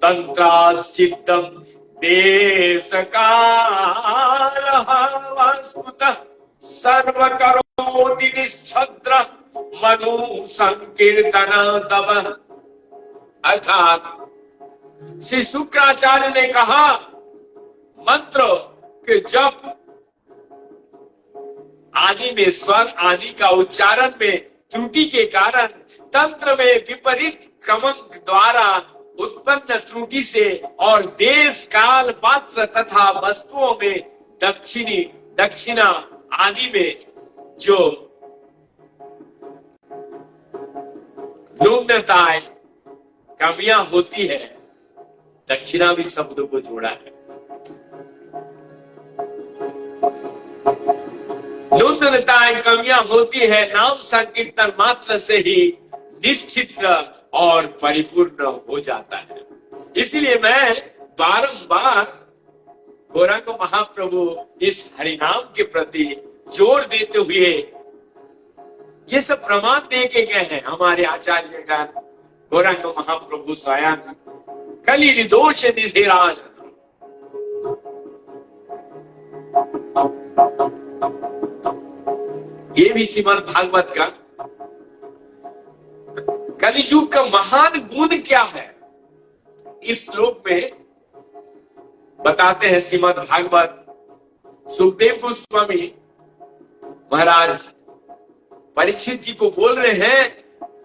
S1: तंत्राश्चित्तम देश कालः वस्तुतः सर्व करोति निश्छद्र मनु संकीर्तन तव। अर्थात श्री शुक्राचार्य ने कहा मंत्र के जप आदि में स्वर आदि का उच्चारण में त्रुटि के कारण तंत्र में विपरीत क्रमांक द्वारा उत्पन्न त्रुटि से और देश काल पात्र तथा वस्तुओं में दक्षिणा आदि में जो न्यूनताएं कमियां होती है, दक्षिणा भी शब्द को जोड़ा है। न्यूनताएं कमियां होती है, नाम संकीर्तन मात्र से ही निश्चित और परिपूर्ण हो जाता है। इसलिए मैं बारंबार गौरांग महाप्रभु इस हरिनाम के प्रति जोर देते हुए ये सब प्रमाण दे के गए हैं हमारे आचार्य का। गौरांग महाप्रभु स्वयं कली निर्दोष निधिराज, ये भी श्रीमद् भागवत का कलियुग का महान गुण क्या है, इस श्लोक में बताते हैं। श्रीमद् भागवत सुखदेव गोस्वामी महाराज परीक्षित जी को बोल रहे हैं,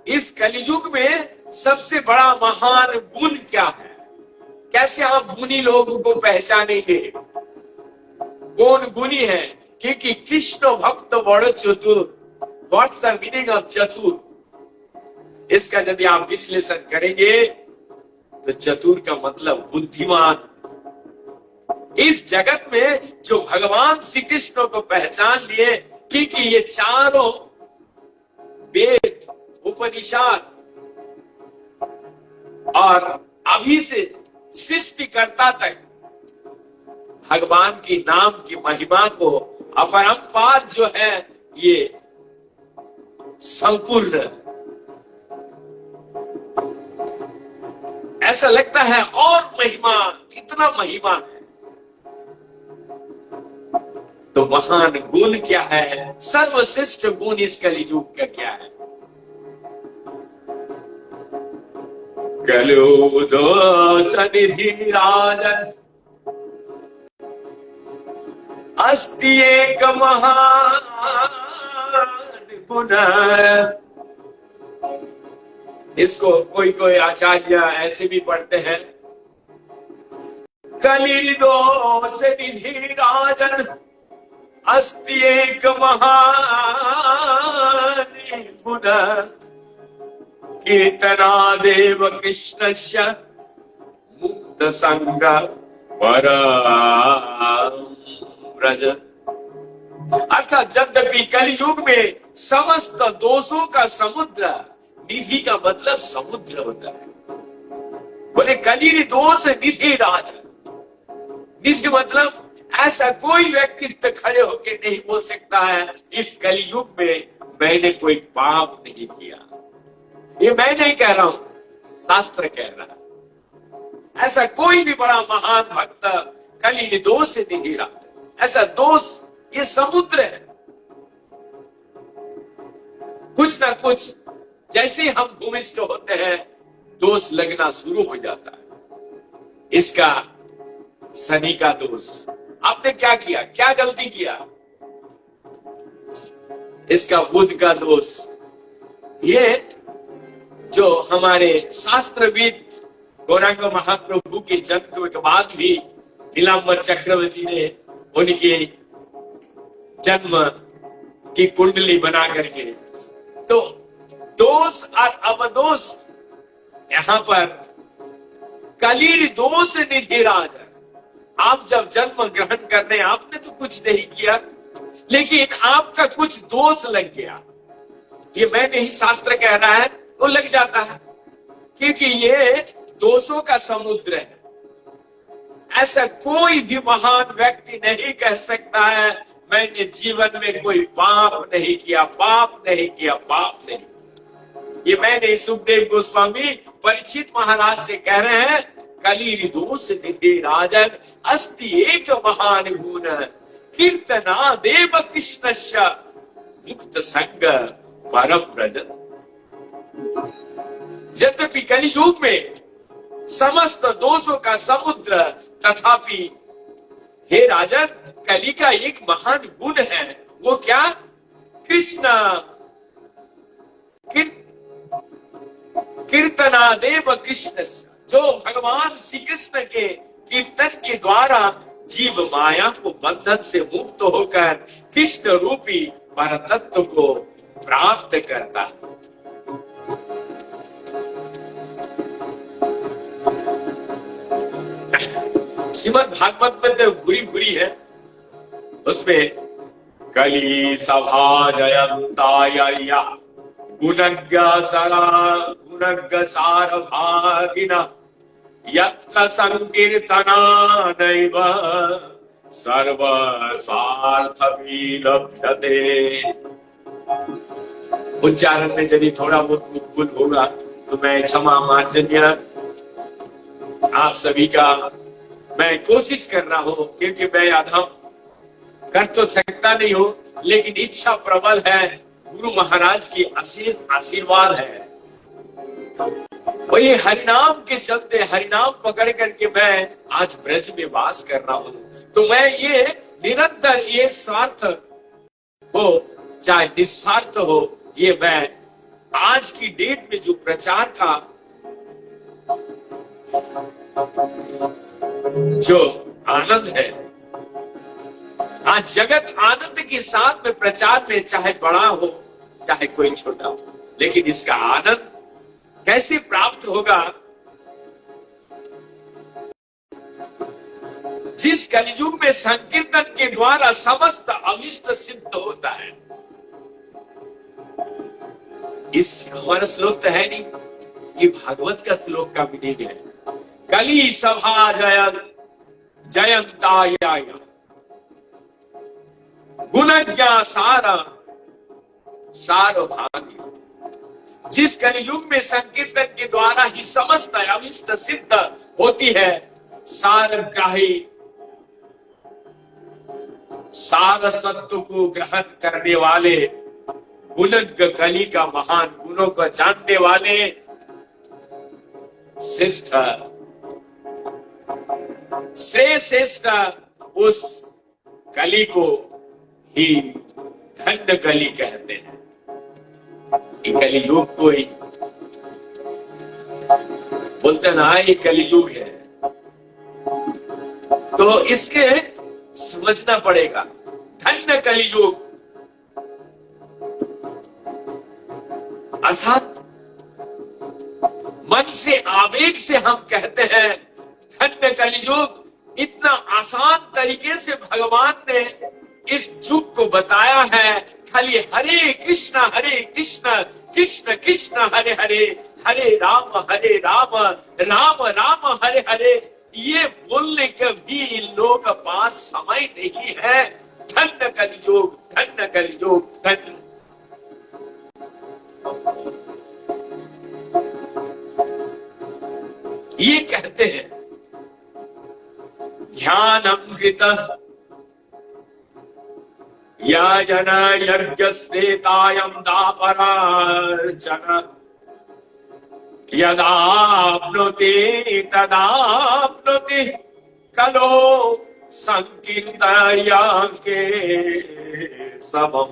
S1: इस कलियुग में सबसे बड़ा महान गुण क्या है, कैसे आप गुणी लोगों को पहचानेंगे, कौन गुणी है? क्योंकि कृष्ण भक्त बड़ चतुर। व्हाट्स द मीनिंग ऑफ चतुर? इसका यदि आप विश्लेषण करेंगे तो चतुर का मतलब बुद्धिमान। इस जगत में जो भगवान श्री कृष्ण को पहचान लिए, क्योंकि ये चारों वेद, उपनिषद और अभी से सृष्टिकर्ता तक भगवान की नाम की महिमा को अपरंपार जो है ये संपूर्ण, ऐसा लगता है और महिमा, कितना महिमा है। तो महान गुण क्या है, सर्वश्रेष्ठ गुण इस कलियुग का क्या है? कलु दोष निधि राजन अस्ति एक महान गुण। इसको कोई कोई आचार्य ऐसे भी पढ़ते हैं, कलि दोष निधि राजन अस्ति एक महान गुण कीर्तनादेव कृष्णस्य मुक्त संग परम्रज। अर्थात यद्यपि कलियुग में समस्त दोषों का समुद्र, निधि का मतलब समुद्र होता है, बोले कलि दोष निधि राज। निधि मतलब ऐसा कोई व्यक्तित्व खड़े होकर नहीं बोल सकता है इस कलियुग में मैंने कोई पाप नहीं किया। ये मैं नहीं कह रहा हूं, शास्त्र कह रहा है। ऐसा कोई भी बड़ा महान भक्त कलि दोष नहीं रहा। ऐसा दोष ये समुद्र है, कुछ ना कुछ जैसे हम भूमिष्ठ होते हैं दोष लगना शुरू हो जाता है। इसका शनि का दोष, आपने क्या किया, क्या गलती किया? इसका बुध का दोष। ये जो हमारे शास्त्रविद गौरांग महाप्रभु के जन्म के बाद भी नीलांबर चक्रवर्ती ने उनके जन्म की कुंडली बना करके, तो दोष और अवदोष, यहां पर कलि दोष निधि राज। आप जब जन्म ग्रहण करने, आपने तो कुछ नहीं किया, लेकिन आपका कुछ दोष लग गया। ये मैं नहीं, शास्त्र कह रहा है, वो लग जाता है, क्योंकि ये दोषों का समुद्र है। ऐसा कोई भी महान व्यक्ति नहीं कह सकता है मैंने जीवन में कोई पाप नहीं किया, पाप नहीं किया, पाप नहीं। ये मैं नहीं, सुखदेव गोस्वामी परीक्षित महाराज से कह रहे हैं, कलि दोष निधि राजन अस्ति एक महान गुण कीर्तना देव कृष्णस्य मुक्त संग परम व्रजन। यद्यपि कलियुग में समस्त दोषों का समुद्र, तथापि हे राजन कलि का एक महान गुण है। वो क्या? कृष्ण कीर्तनादेव कृष्ण, जो भगवान श्री कृष्ण के कीर्तन के द्वारा जीव माया को बंधन से मुक्त होकर कृष्ण रूपी परतत्व को प्राप्त करता है। श्रीमद् भागवत में तो बुरी बुरी है, उसमें कलि सभा जयंताया गुणज्ञ सार भागिना यत्र संकीर्तना नैव सर्व स्वार्थ लभ्यते। उच्चारण में यदि थोड़ा बहुत भूल होगा तो मैं क्षमा मार्जन्य आप सभी का मैं कोशिश कर रहा हूं, क्योंकि मैं अधम कर तो सकता नहीं हूं, लेकिन इच्छा प्रबल है। गुरु महाराज की अशेष आशीर्वाद है। और ये हरिनाम के चलते, हरिनाम पकड़ करके मैं आज ब्रज में वास कर रहा हूं। तो मैं ये निरंतर, ये स्वार्थ हो चाहे निस्वार्थ हो, ये मैं आज की डेट में जो प्रचार का जो आनंद है, आज जगत आनंद के साथ में प्रचार में, चाहे बड़ा हो चाहे कोई छोटा हो, लेकिन इसका आनंद कैसे प्राप्त होगा? जिस कलयुग में संकीर्तन के द्वारा समस्त अभिष्ट सिद्ध होता है। इस हमारा श्लोक तो है नहीं, ये भागवत का श्लोक का मीनिंग है। कली सभा जयंताय गुणज्ञा सार भाग्य। जिस कलयुग में संकीर्तन के द्वारा ही समस्त अभिष्ट सिद्ध होती है, सारग्राही सार सत्व को ग्रहण करने वाले, गुणज्ञ कली का महान गुणों को जानने वाले श्रेष्ठ श्रेष्ठ उस कली को ही धन्य कली कहते हैं। ये कलियुग को ही बोलते ना, ये कलियुग है। तो इसके समझना पड़ेगा, धन्य कलियुग अर्थात मन से आवेग से हम कहते हैं धन्य कलियुग। इतना आसान तरीके से भगवान ने इस युग को बताया है। खाली हरे कृष्ण कृष्ण कृष्ण हरे हरे, हरे राम राम राम हरे हरे, ये बोलने का भी लोग पास समय नहीं है। धन्य कलियुग, धन्य कलियुग, धन्य। ये कहते हैं ध्यानमृत याजन यज्ञस्तेतायं दापरार्चन यदाप्नोति तदाप्नोति कलो संकीर्तयाके सबम।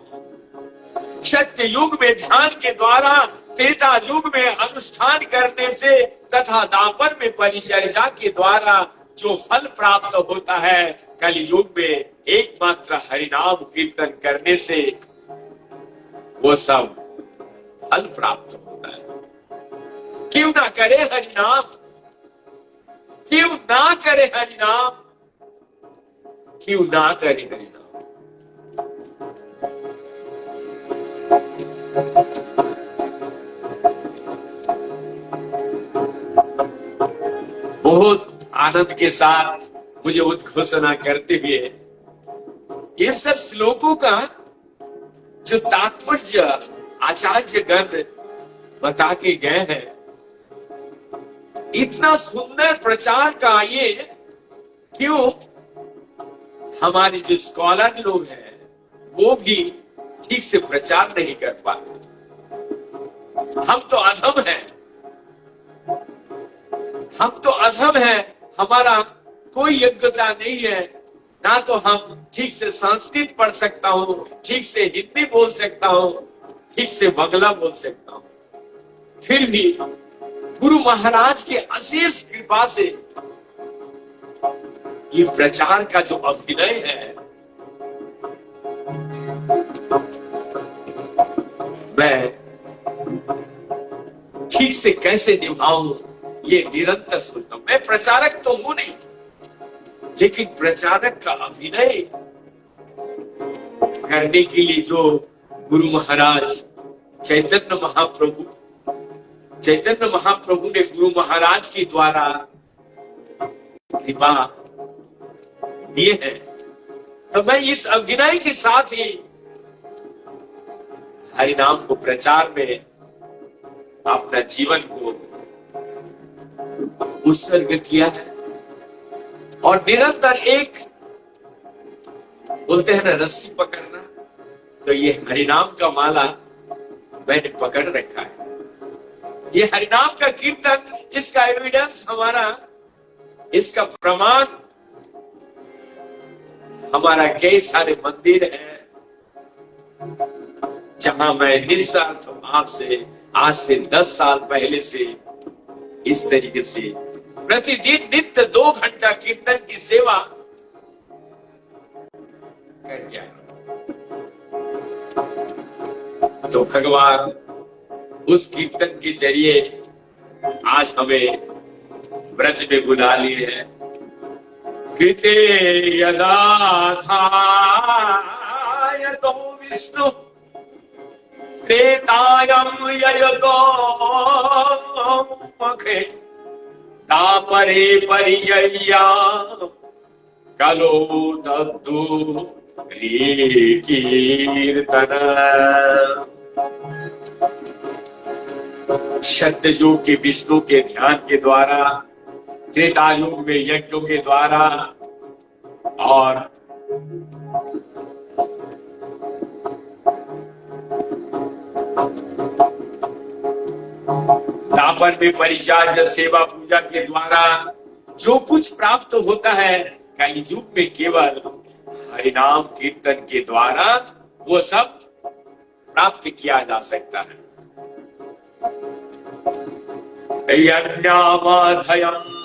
S1: सत्य युग में ध्यान के द्वारा, त्रेता युग में अनुष्ठान करने से तथा दापर में परिचर्या के द्वारा जो फल प्राप्त होता है, कलियुग में एकमात्र हरिनाम कीर्तन करने से वो सब फल प्राप्त होता है। क्यों ना करे हरिनाम, क्यों ना करे हरिनाम, क्यों ना करे हरिनाम। बहुत आनंद के साथ मुझे उद्घोषणा करते हुए इन सब श्लोकों का जो तात्पर्य आचार्य गण बता के गए हैं, इतना सुंदर प्रचार का ये क्यों हमारे जो स्कॉलर लोग हैं वो भी ठीक से प्रचार नहीं कर पाते। हम तो अधम हैं, हम तो अधम हैं, हमारा कोई योग्यता नहीं है। ना तो हम ठीक से संस्कृत पढ़ सकता हूँ, ठीक से हिंदी बोल सकता हूँ, ठीक से बंगला बोल सकता हूँ। फिर भी गुरु महाराज के अशेष कृपा से ये प्रचार का जो अभिनय है, मैं ठीक से कैसे निभाऊं, ये निरंतर सोचता हूं। मैं प्रचारक तो हूं नहीं, लेकिन प्रचारक का अभिनय करने के लिए जो गुरु महाराज चैतन्य महाप्रभु ने गुरु महाराज के द्वारा कृपा दिए हैं, तो मैं इस अभिनय के साथ ही हरिनाम को प्रचार में अपना जीवन को उत्सर्ग किया है। और निरंतर एक बोलते हैं ना रस्सी पकड़ना, तो ये हरिनाम का माला मैंने पकड़ रखा है। ये हरिनाम का कीर्तन, इसका एविडेंस हमारा, इसका प्रमाण हमारा कई सारे मंदिर हैं जहां मैं निस्वार्थ भाव से आज से 10 साल पहले से इस तरीके से प्रतिदिन नित्य 2 घंटा कीर्तन की सेवा करके आया। तो भगवान उस कीर्तन के जरिए आज हमें ब्रज में बुला लिए हैं। कृते यदा थाय तो विष्णु त्रेतायं ययतो मुखे तापरे परियय्या कलो दद्दु कीर्तन। सत्ययुग के विष्णु के ध्यान के द्वारा, त्रेता युग में यज्ञों के द्वारा और दापर में परिचार्य सेवा पूजा के द्वारा जो कुछ प्राप्त होता है, कलियुग में केवल हरिनाम कीर्तन के द्वारा वो सब प्राप्त किया जा सकता है। यज्ञावाधयम्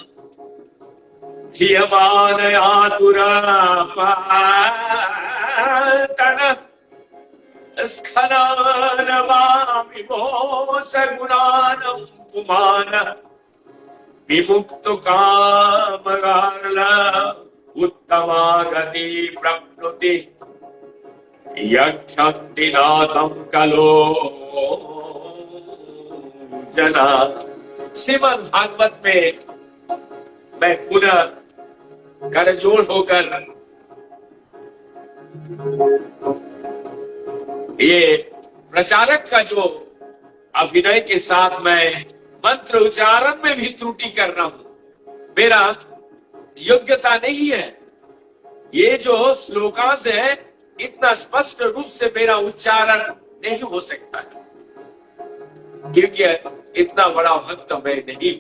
S1: धियमानयातुरापातन स्खलनवामिमोसगुणानं पुमान विमुक्तो कामगार्ल उत्तमागति प्रप्नुति यक्षन्ति नाथं कलो जना। श्रीमद् भागवत में मैं पुनः करजोड़ होकर ये प्रचारक का जो अभिनय के साथ मैं मंत्र उच्चारण में भी त्रुटि कर रहा हूं, मेरा योग्यता नहीं है। ये जो श्लोकांश है इतना स्पष्ट रूप से मेरा उच्चारण नहीं हो सकता है, क्योंकि इतना बड़ा भक्त मैं नहीं।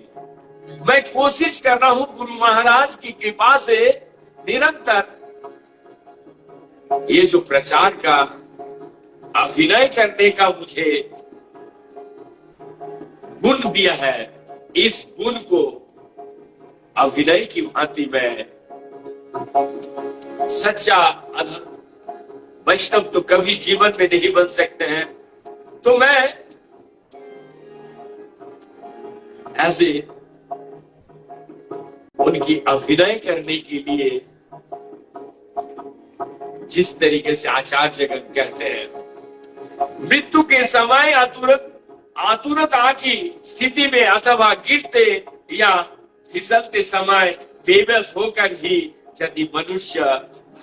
S1: मैं कोशिश कर रहा हूं गुरु महाराज की कृपा से निरंतर ये जो प्रचार का अभिनय करने का मुझे गुण दिया है, इस गुण को अभिनय की भांति में सच्चा वैष्णव तो कभी जीवन में नहीं बन सकते हैं। तो मैं ऐसे उनकी अभिनय करने के लिए जिस तरीके से आचार्य जगत कहते हैं, मृत्यु के समय आतुरता की स्थिति में अथवा गिरते या फिसलते समय बेबस होकर ही यदि मनुष्य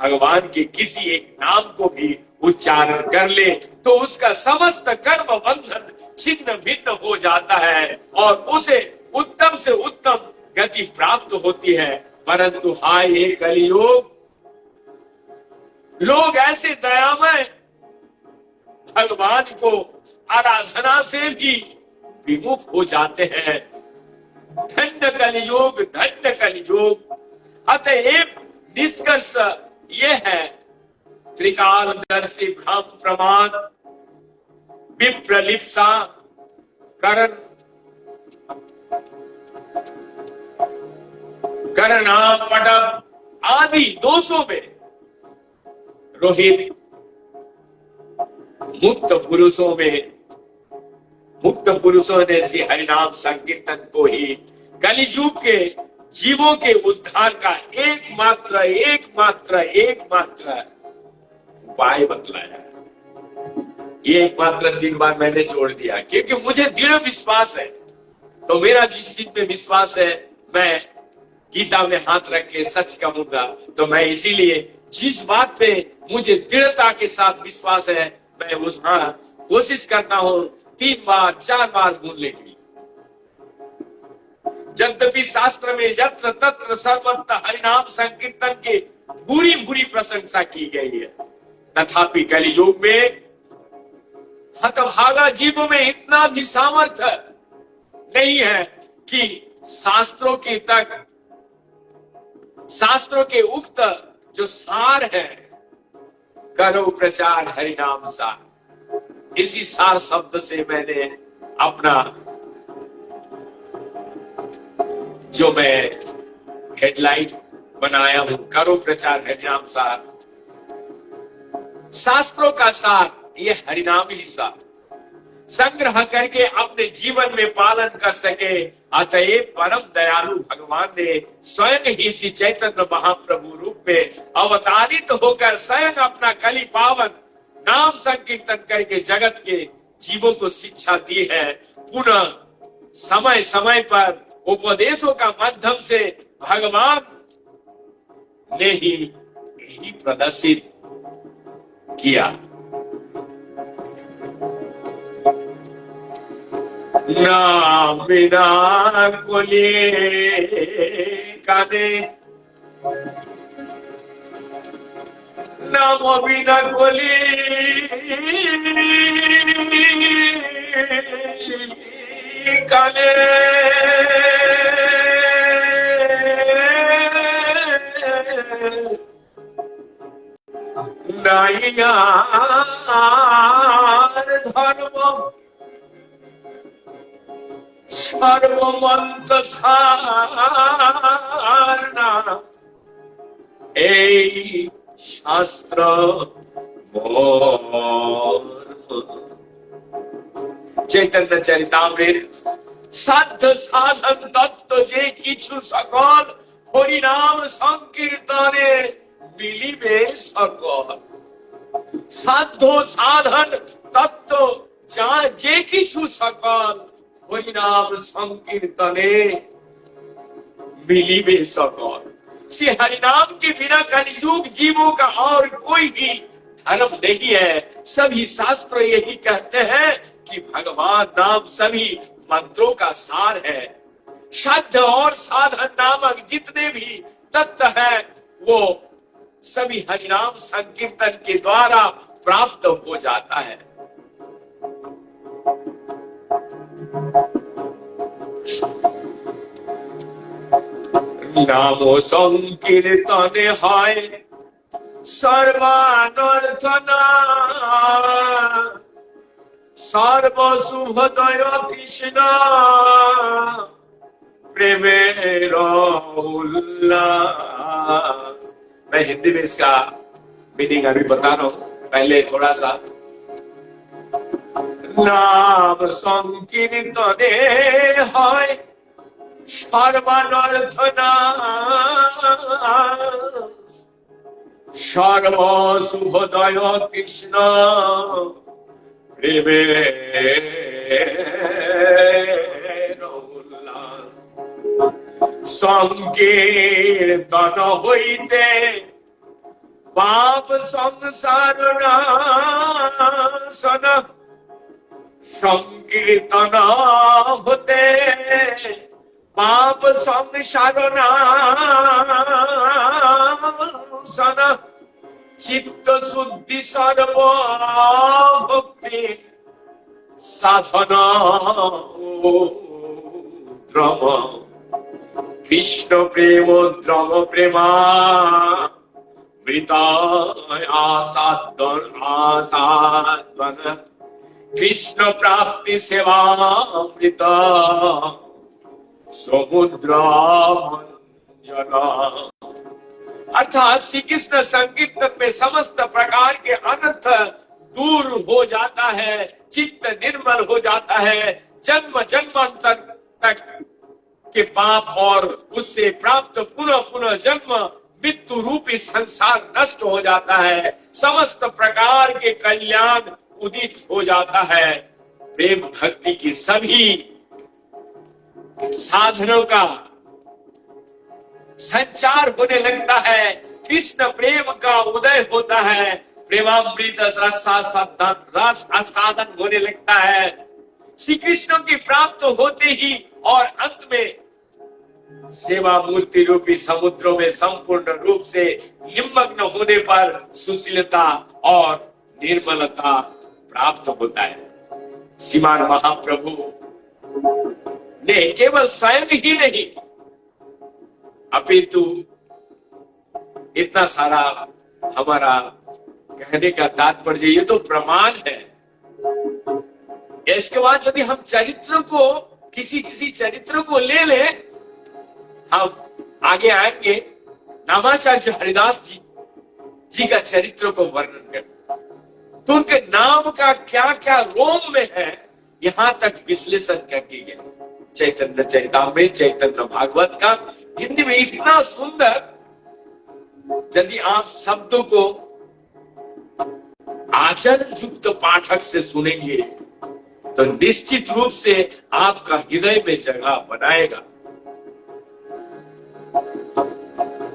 S1: भगवान के किसी एक नाम को भी उच्चारण कर ले तो उसका समस्त कर्म बंधन छिन्न भिन्न हो जाता है और उसे उत्तम से उत्तम गति प्राप्त होती है। परंतु हाय ये कलियुग, लोग ऐसे दयामय भगवान को आराधना से भी विमुख हो जाते हैं। धन्य कलियुग, धन्य कलियुग। अतएव निष्कर्ष ये है, त्रिकालदर्शी भ्रम प्रमाण विप्रलिप्सा करणापटम आदि दोषों में रोहित मुक्त पुरुषों ने श्री हरिनाम संकीर्तन को ही कलियुग के जीवों के उद्धार का एकमात्र उपाय बतलाया। ये एकमात्र 3 बार मैंने जोड़ दिया क्योंकि मुझे दृढ़ विश्वास है। तो मेरा जिस चीज में विश्वास है, मैं गीता में हाथ रख के सच कहूंगा। तो मैं इसीलिए जिस बात पे मुझे दृढ़ता के साथ विश्वास है, मैं वहां कोशिश करता हूं 3 बार 4 बार बोलने की। यद्यपि शास्त्र में यत्र तत्र सर्वत्र हरिनाम संकीर्तन की पूरी पूरी प्रशंसा की गई है, तथापि कलियुग में हतभागा जीव में इतना भी सामर्थ्य नहीं है कि शास्त्रों के उक्त जो सार है, करो प्रचार हरिनाम सार, इसी सार शब्द से मैंने अपना जो मैं हेडलाइन बनाया हूं, करो प्रचार हरिनाम सार। शास्त्रों का सार ये हरिनाम ही सार। संग्रह करके अपने जीवन में पालन कर सके। अतएव परम दयालु भगवान ने स्वयं ही श्री चैतन्य महाप्रभु रूप में अवतारित होकर स्वयं अपना कली पावन नाम संकीर्तन करके जगत के जीवों को शिक्षा दी है। पुनः समय समय पर उपदेशों का माध्यम से भगवान ने ही यही प्रदर्शित किया। नाम बिना कोले काने, नाम बिना कोले काने, नाइयार धर्म सर्वमंत्र सारना, এই শাস্ত্র চৈতন্য চরিতামৃত। সাধ্য সাধন তত্ত্ব যে কিছু সকল, হরিনাম সংকীর্তনে মিলিবে সকল। সাধ্য সাধন তত্ত্ব যা যে কিছু সকল, হরিনাম संकीर्तने मिलिबे सकल। श्री हरिनाम के बिना कलियुग जीवों का और कोई भी धर्म नहीं है। सभी शास्त्र यही कहते हैं कि भगवान नाम सभी मंत्रों का सार है। शब्द और साधन नामक जितने भी तत्व है वो सभी हरिनाम संकीर्तन के द्वारा प्राप्त हो जाता है। नाम संकीर्तने हाय सर्वानर्थना, सर्व शुभदय कृष्ण प्रेमेर उल्लास। मैं हिंदी में इसका मीनिंग अभी बता रहा हूं, पहले थोड़ा सा। नाम संकीर्तने हाय सर्वानर्थना, सर्व शुभदय कृष्ण प्रेमेर उल्लास। संकीर्तन হইতে पाप संसार नाशन, संकीर्तन होते पाप संसार नाशन। चित्त शुद्धि सर्व भक्ति साधना द्रम, कृष्ण प्रेम द्रम प्रेमा मृता आसादन, कृष्ण प्राप्ति सेवामृत समुद्र मंजना। अर्थात श्री कृष्ण संकीर्तन में समस्त प्रकार के अनर्थ दूर हो जाता है, चित्त निर्मल हो जाता है, जन्म जन्मांतर तक के पाप और उससे प्राप्त पुनः पुनः जन्म मृत्यु रूपी संसार नष्ट हो जाता है, समस्त प्रकार के कल्याण उदित हो जाता है। प्रेम भक्ति की सभी साधनों का संचार होने लगता है, कृष्ण प्रेम का उदय होता है, प्रेमामृत रस आस्वादन होने लगता है। श्री कृष्ण की प्राप्त होते ही और अंत में सेवा मूर्ति रूपी समुद्रों में संपूर्ण रूप से निमग्न होने पर सुशीलता और निर्मलता प्राप्त होता है। श्रीमान महाप्रभु ने केवल स्वयं ही नहीं अपितु इतना सारा हमारा कहने का तात्पर्य ये तो प्रमाण है। इसके बाद यदि हम चरित्र को किसी चरित्र को ले ले, हम आगे आएंगे नामाचार्य हरिदास जी का चरित्र को वर्णन करें तो उनके नाम का क्या क्या रोम में है यहां तक विश्लेषण करके गए। चैतन्य चरितामृत, चैतन्य भागवत का हिंदी में इतना सुंदर, यदि आप शब्दों को आचरण युक्त पाठक से सुनेंगे तो निश्चित रूप से आपका हृदय में जगह बनाएगा।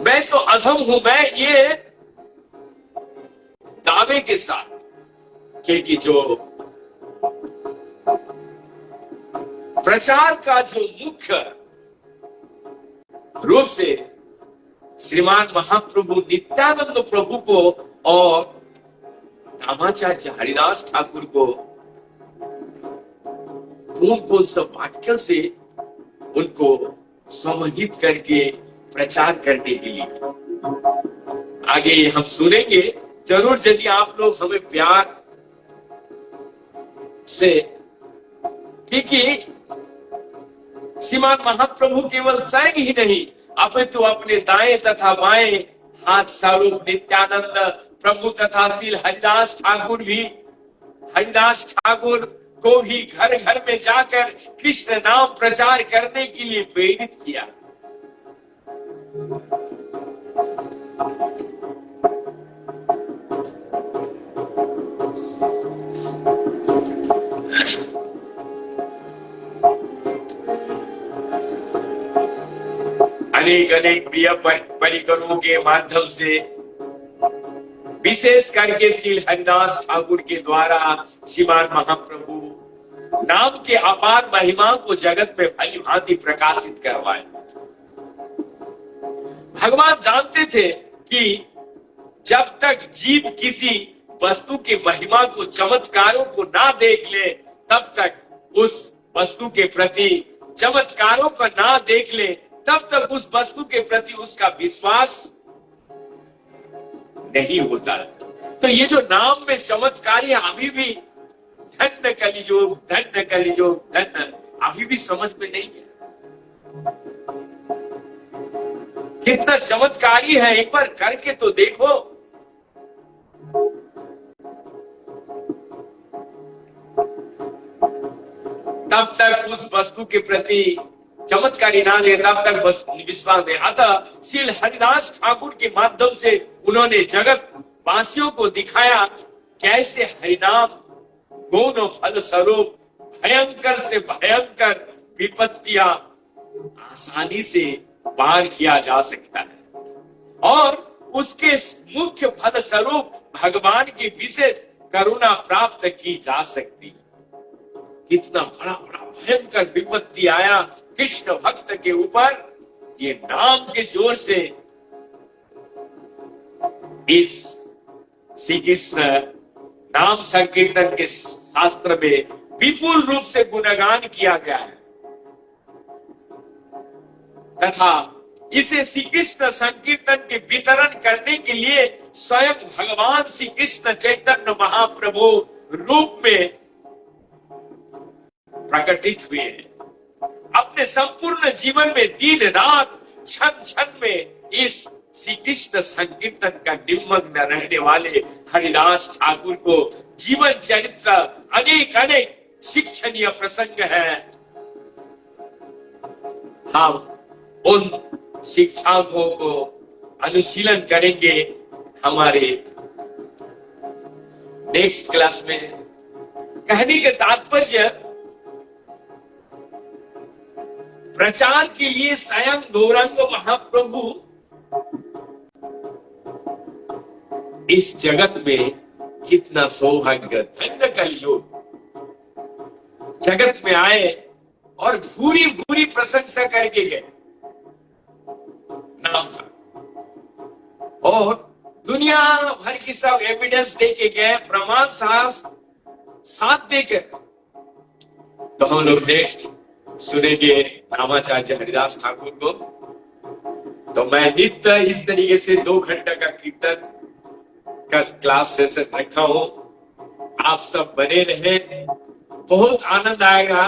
S1: मैं तो अधम हूं, मैं ये दावे के साथ, क्योंकि जो प्रचार का जो मुख्य रूप से श्रीमान महाप्रभु नित्यानंद प्रभु को और रामाचार्य हरिदास ठाकुर को कौन सब वाक्य से उनको समहित करके प्रचार करने के लिए आगे हम सुनेंगे जरूर। यदि आप लोग हमें प्यार से, क्योंकि श्रीमान महाप्रभु केवल स्वयं ही नहीं अपितु अपने दाएं तथा बाएं हाथ स्वरूप नित्यानंद प्रभु तथा श्री हरिदास ठाकुर भी, हरिदास ठाकुर को भी घर घर में जाकर कृष्ण नाम प्रचार करने के लिए प्रेरित किया। अनेक अनेक प्रिय परिकरों के माध्यम से, विशेष करके श्री हरिदास ठाकुर के द्वारा श्रीमान महाप्रभु नाम के अपार महिमा को जगत में भली भांति प्रकाशित करवाए। भगवान जानते थे कि जब तक जीव किसी वस्तु की महिमा को, चमत्कारों को ना देख ले, तब तक उस वस्तु के प्रति, चमत्कारों को ना देख ले, तब तक उस वस्तु के प्रति उसका विश्वास नहीं होता। तो ये जो नाम में चमत्कारी अभी भी धन्य कलियुग, धन्य कलियुग, धन्य अभी भी समझ में नहीं है कितना चमत्कारी है। एक बार करके तो देखो। तब तक उस वस्तु के प्रति चमत्कारी ना दे, तब तक बस विश्वास दे। अतः श्री हरिदास ठाकुर के माध्यम से उन्होंने जगत वासियों को दिखाया कैसे हरिनाम गौण फल स्वरूप भयंकर से भयंकर विपत्तियां आसानी से पार किया जा सकता है और उसके मुख्य फल स्वरूप भगवान की विशेष करुणा प्राप्त की जा सकती है। कितना बड़ा बड़ा भयंकर विपत्ति आया कृष्ण भक्त के ऊपर, ये नाम के जोर से इस श्री कृष्ण नाम संकीर्तन के शास्त्र में विपुल रूप से गुणगान किया गया है तथा इसे श्री कृष्ण संकीर्तन के वितरण करने के लिए स्वयं भगवान श्री कृष्ण चैतन्य महाप्रभु रूप में प्रकटित हुए हैं। अपने संपूर्ण जीवन में दिन रात क्षण क्षण में इस श्री कृष्ण संकीर्तन का निमग्न रहने वाले हरिदास ठाकुर को जीवन चरित्र अनेक अनेक शिक्षणीय प्रसंग है। हम उन शिक्षाओं को अनुशीलन करेंगे हमारे नेक्स्ट क्लास में। कहने का तात्पर्य, प्रचार के लिए स्वयं गौरांग महाप्रभु इस जगत में कितना सौभाग्य धन्य कलियुग जगत में आए और भूरी भूरी प्रशंसा करके गए नाम का, और दुनिया भर की सब एविडेंस देके गए, प्रमाण साथ देकर। तो हम लोग नेक्स्ट सुनेंगे रामाचार्य हरिदास ठाकुर को। तो मैं नित्य इस तरीके से 2 घंटे का कीर्तन का क्लास सेशन रखा हूं। आप सब बने रहे, बहुत आनंद आएगा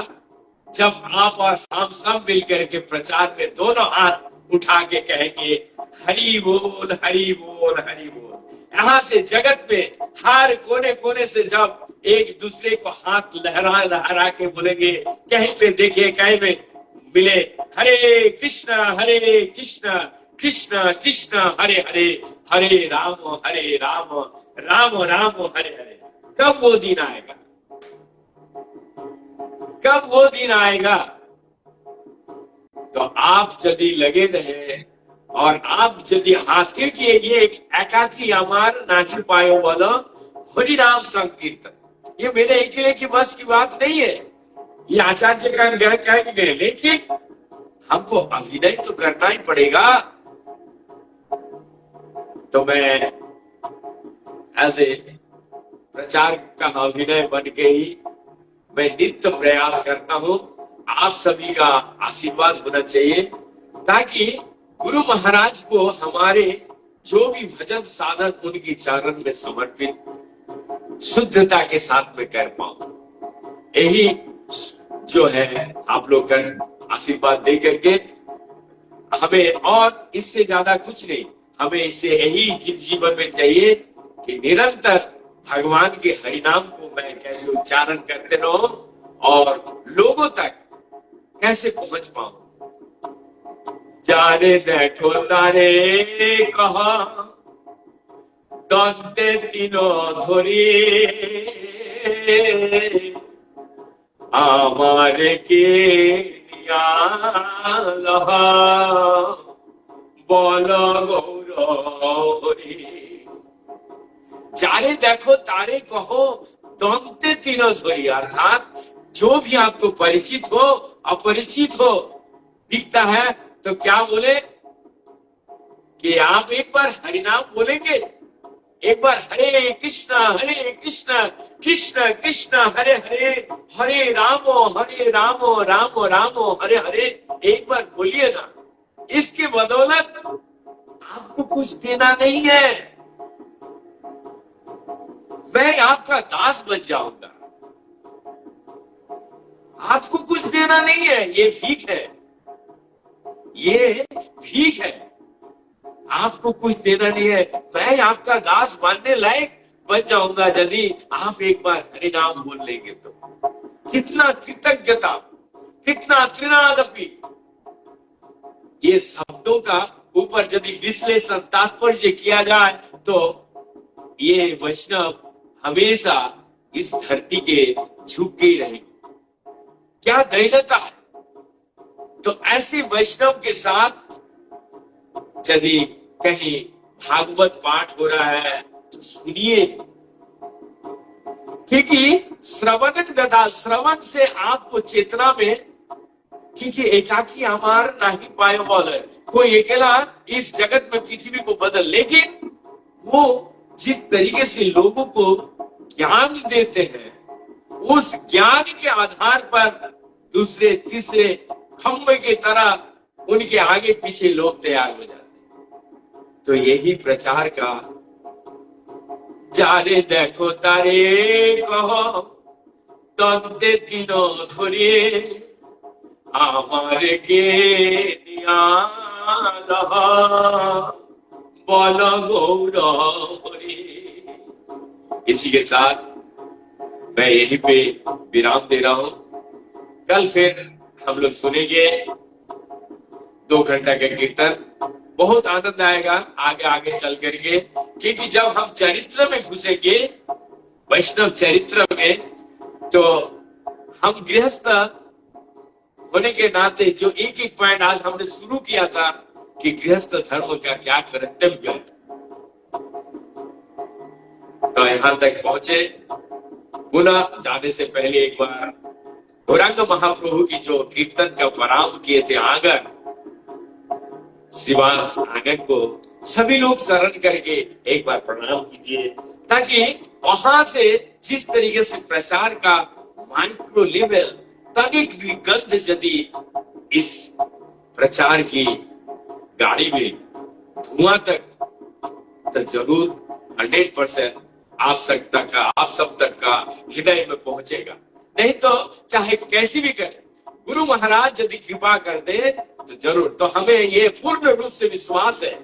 S1: जब आप और हम सब मिलकर के प्रचार में दोनों हाथ उठा के कहेंगे हरि बोल हरि बोल हरि बोल। यहां से जगत में हर कोने कोने से जब एक दूसरे को हाथ लहरा लहरा के बोलेंगे, कहीं पे देखे कहीं पे मिले, हरे कृष्ण कृष्ण कृष्ण हरे हरे, हरे राम राम राम हरे हरे। कब वो दिन आएगा? कब वो दिन आएगा? तो आप यदि लगे रहे और आप यदि हाथे के ये एकाकी अमार नाही पायो बोलो हरि नाम संकीर्तन, ये मेरे अकेले की बस की बात नहीं है, ये आचार्य का कह गए, लेकिन हमको अभिनय तो करना ही पड़ेगा। तो मैं एज ए प्रचार का अभिनय बन के ही मैं नित्य प्रयास करता हूं, आप सभी का आशीर्वाद होना चाहिए, ताकि गुरु महाराज को हमारे जो भी भजन साधन उनकी चरण में समर्पित शुद्धता के साथ में कर पाऊं। यही जो है आप लोग का आशीर्वाद दे करके हमें, और इससे ज्यादा कुछ नहीं, हमें इससे यही जीवन में चाहिए कि निरंतर भगवान के हरिनाम को मैं कैसे उच्चारण करते रहूं और लोगों तक कैसे पहुंच पाऊं। जाने देखो तारे कहा दंते तीनों धोरी आमारे के बोल गौरी। जाने देखो तारे कहो दंते तीनों धोरी, अर्थात जो भी आपको परिचित हो अपरिचित हो दिखता है तो क्या बोले कि आप एक बार हरिनाम बोलेंगे, एक बार हरे कृष्ण कृष्ण कृष्ण हरे हरे, हरे राम राम हरे हरे, एक बार बोलिए ना। इसके बदौलत आपको कुछ देना नहीं है, मैं आपका दास बन जाऊंगा, आपको कुछ देना नहीं है, ये भीख है, ये भीख है, आपको कुछ देना नहीं है, मैं आपका दास बनने लायक बन जाऊंगा यदि आप एक बार हरि नाम बोल लेंगे तो। कितना कृतज्ञता, कितना त्रिनादपि, ये शब्दों का ऊपर यदि विश्लेषण तात्पर्य किया जाए तो ये वैष्णव हमेशा इस धरती के झुक के ही रहेंगे। क्या दैन्यता है। तो ऐसे वैष्णव के साथ यदि कहीं भागवत पाठ हो रहा है तो सुनिए, क्योंकि श्रवण गदा, श्रवण से आपको चेतना में, क्योंकि एकाकी हमार नहीं पाए बोले, कोई अकेला इस जगत में पृथ्वी को बदल, लेकिन वो जिस तरीके से लोगों को ज्ञान देते हैं, उस ज्ञान के आधार पर दूसरे तीसरे खंभे की तरह उनके आगे पीछे लोग तैयार हो जाते हैं। तो यही प्रचार का, जाने देखो तारे कहो दंते तीनों धोरिए आमारे के बोल गौरी। इसी के साथ मैं यहीं पे विराम दे रहा हूं। कल फिर हम लोग सुनेंगे 2 घंटा का कीर्तन, बहुत आनंद आएगा आगे आगे चल करके, क्योंकि जब हम चरित्र में घुसेंगे, वैष्णव चरित्र में, तो हम गृहस्थ होने के नाते जो एक एक पॉइंट आज हमने शुरू किया था कि गृहस्थ धर्म का क्या कर्तव्य है, तो यहां तक पहुंचे। पुनः जाने से पहले एक बार गौरांग महाप्रभु की जो कीर्तन का प्रारंभ किए थे आंगन, शिवास आंगन को सभी लोग शरण करके एक बार प्रणाम कीजिए, ताकि वहां से जिस तरीके से प्रचार का माइक्रो लेवल तनिक भी गंध यदि इस प्रचार की गाड़ी में धुआं तक, तो जरूर 100% आप सब तक का हृदय में पहुंचेगा। नहीं तो चाहे कैसी भी करे, गुरु महाराज यदि कृपा कर दे तो जरूर। तो हमें ये पूर्ण रूप से विश्वास है,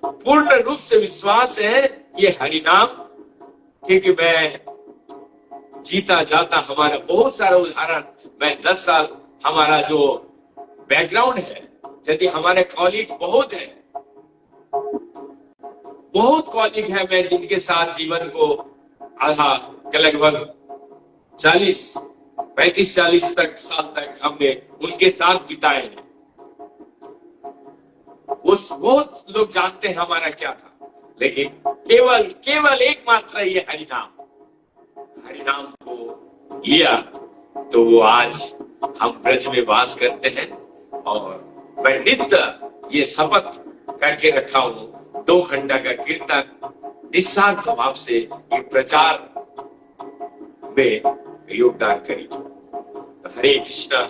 S1: पूर्ण रूप से विश्वास है ये हरिनाम, क्योंकि मैं जीता जाता हमारा बहुत सारा उदाहरण, मैं 10 साल हमारा जो बैकग्राउंड है, यदि हमारे कॉलीग बहुत है, बहुत कॉलीग है, मैं जिनके साथ जीवन को आधा लगभग 35-40 तक साल तक हमने उनके साथ बिताए हैं। उस बहुत लोग जानते हैं हमारा क्या था, लेकिन केवल एकमात्र ये हरिनाम को लिया तो वो आज हम ब्रज में वास करते हैं। और मैं नित्य ये शपथ करके रखा हूं, 2 घंटा का कीर्तन निस्वार्थ भाव से ये प्रचार में योगदान करेगी। तो हरे कृष्ण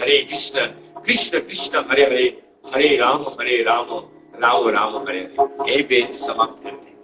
S1: कृष्ण कृष्ण हरे हरे, हरे राम राम राम हरे हरे, यही पे समाप्त करते हैं।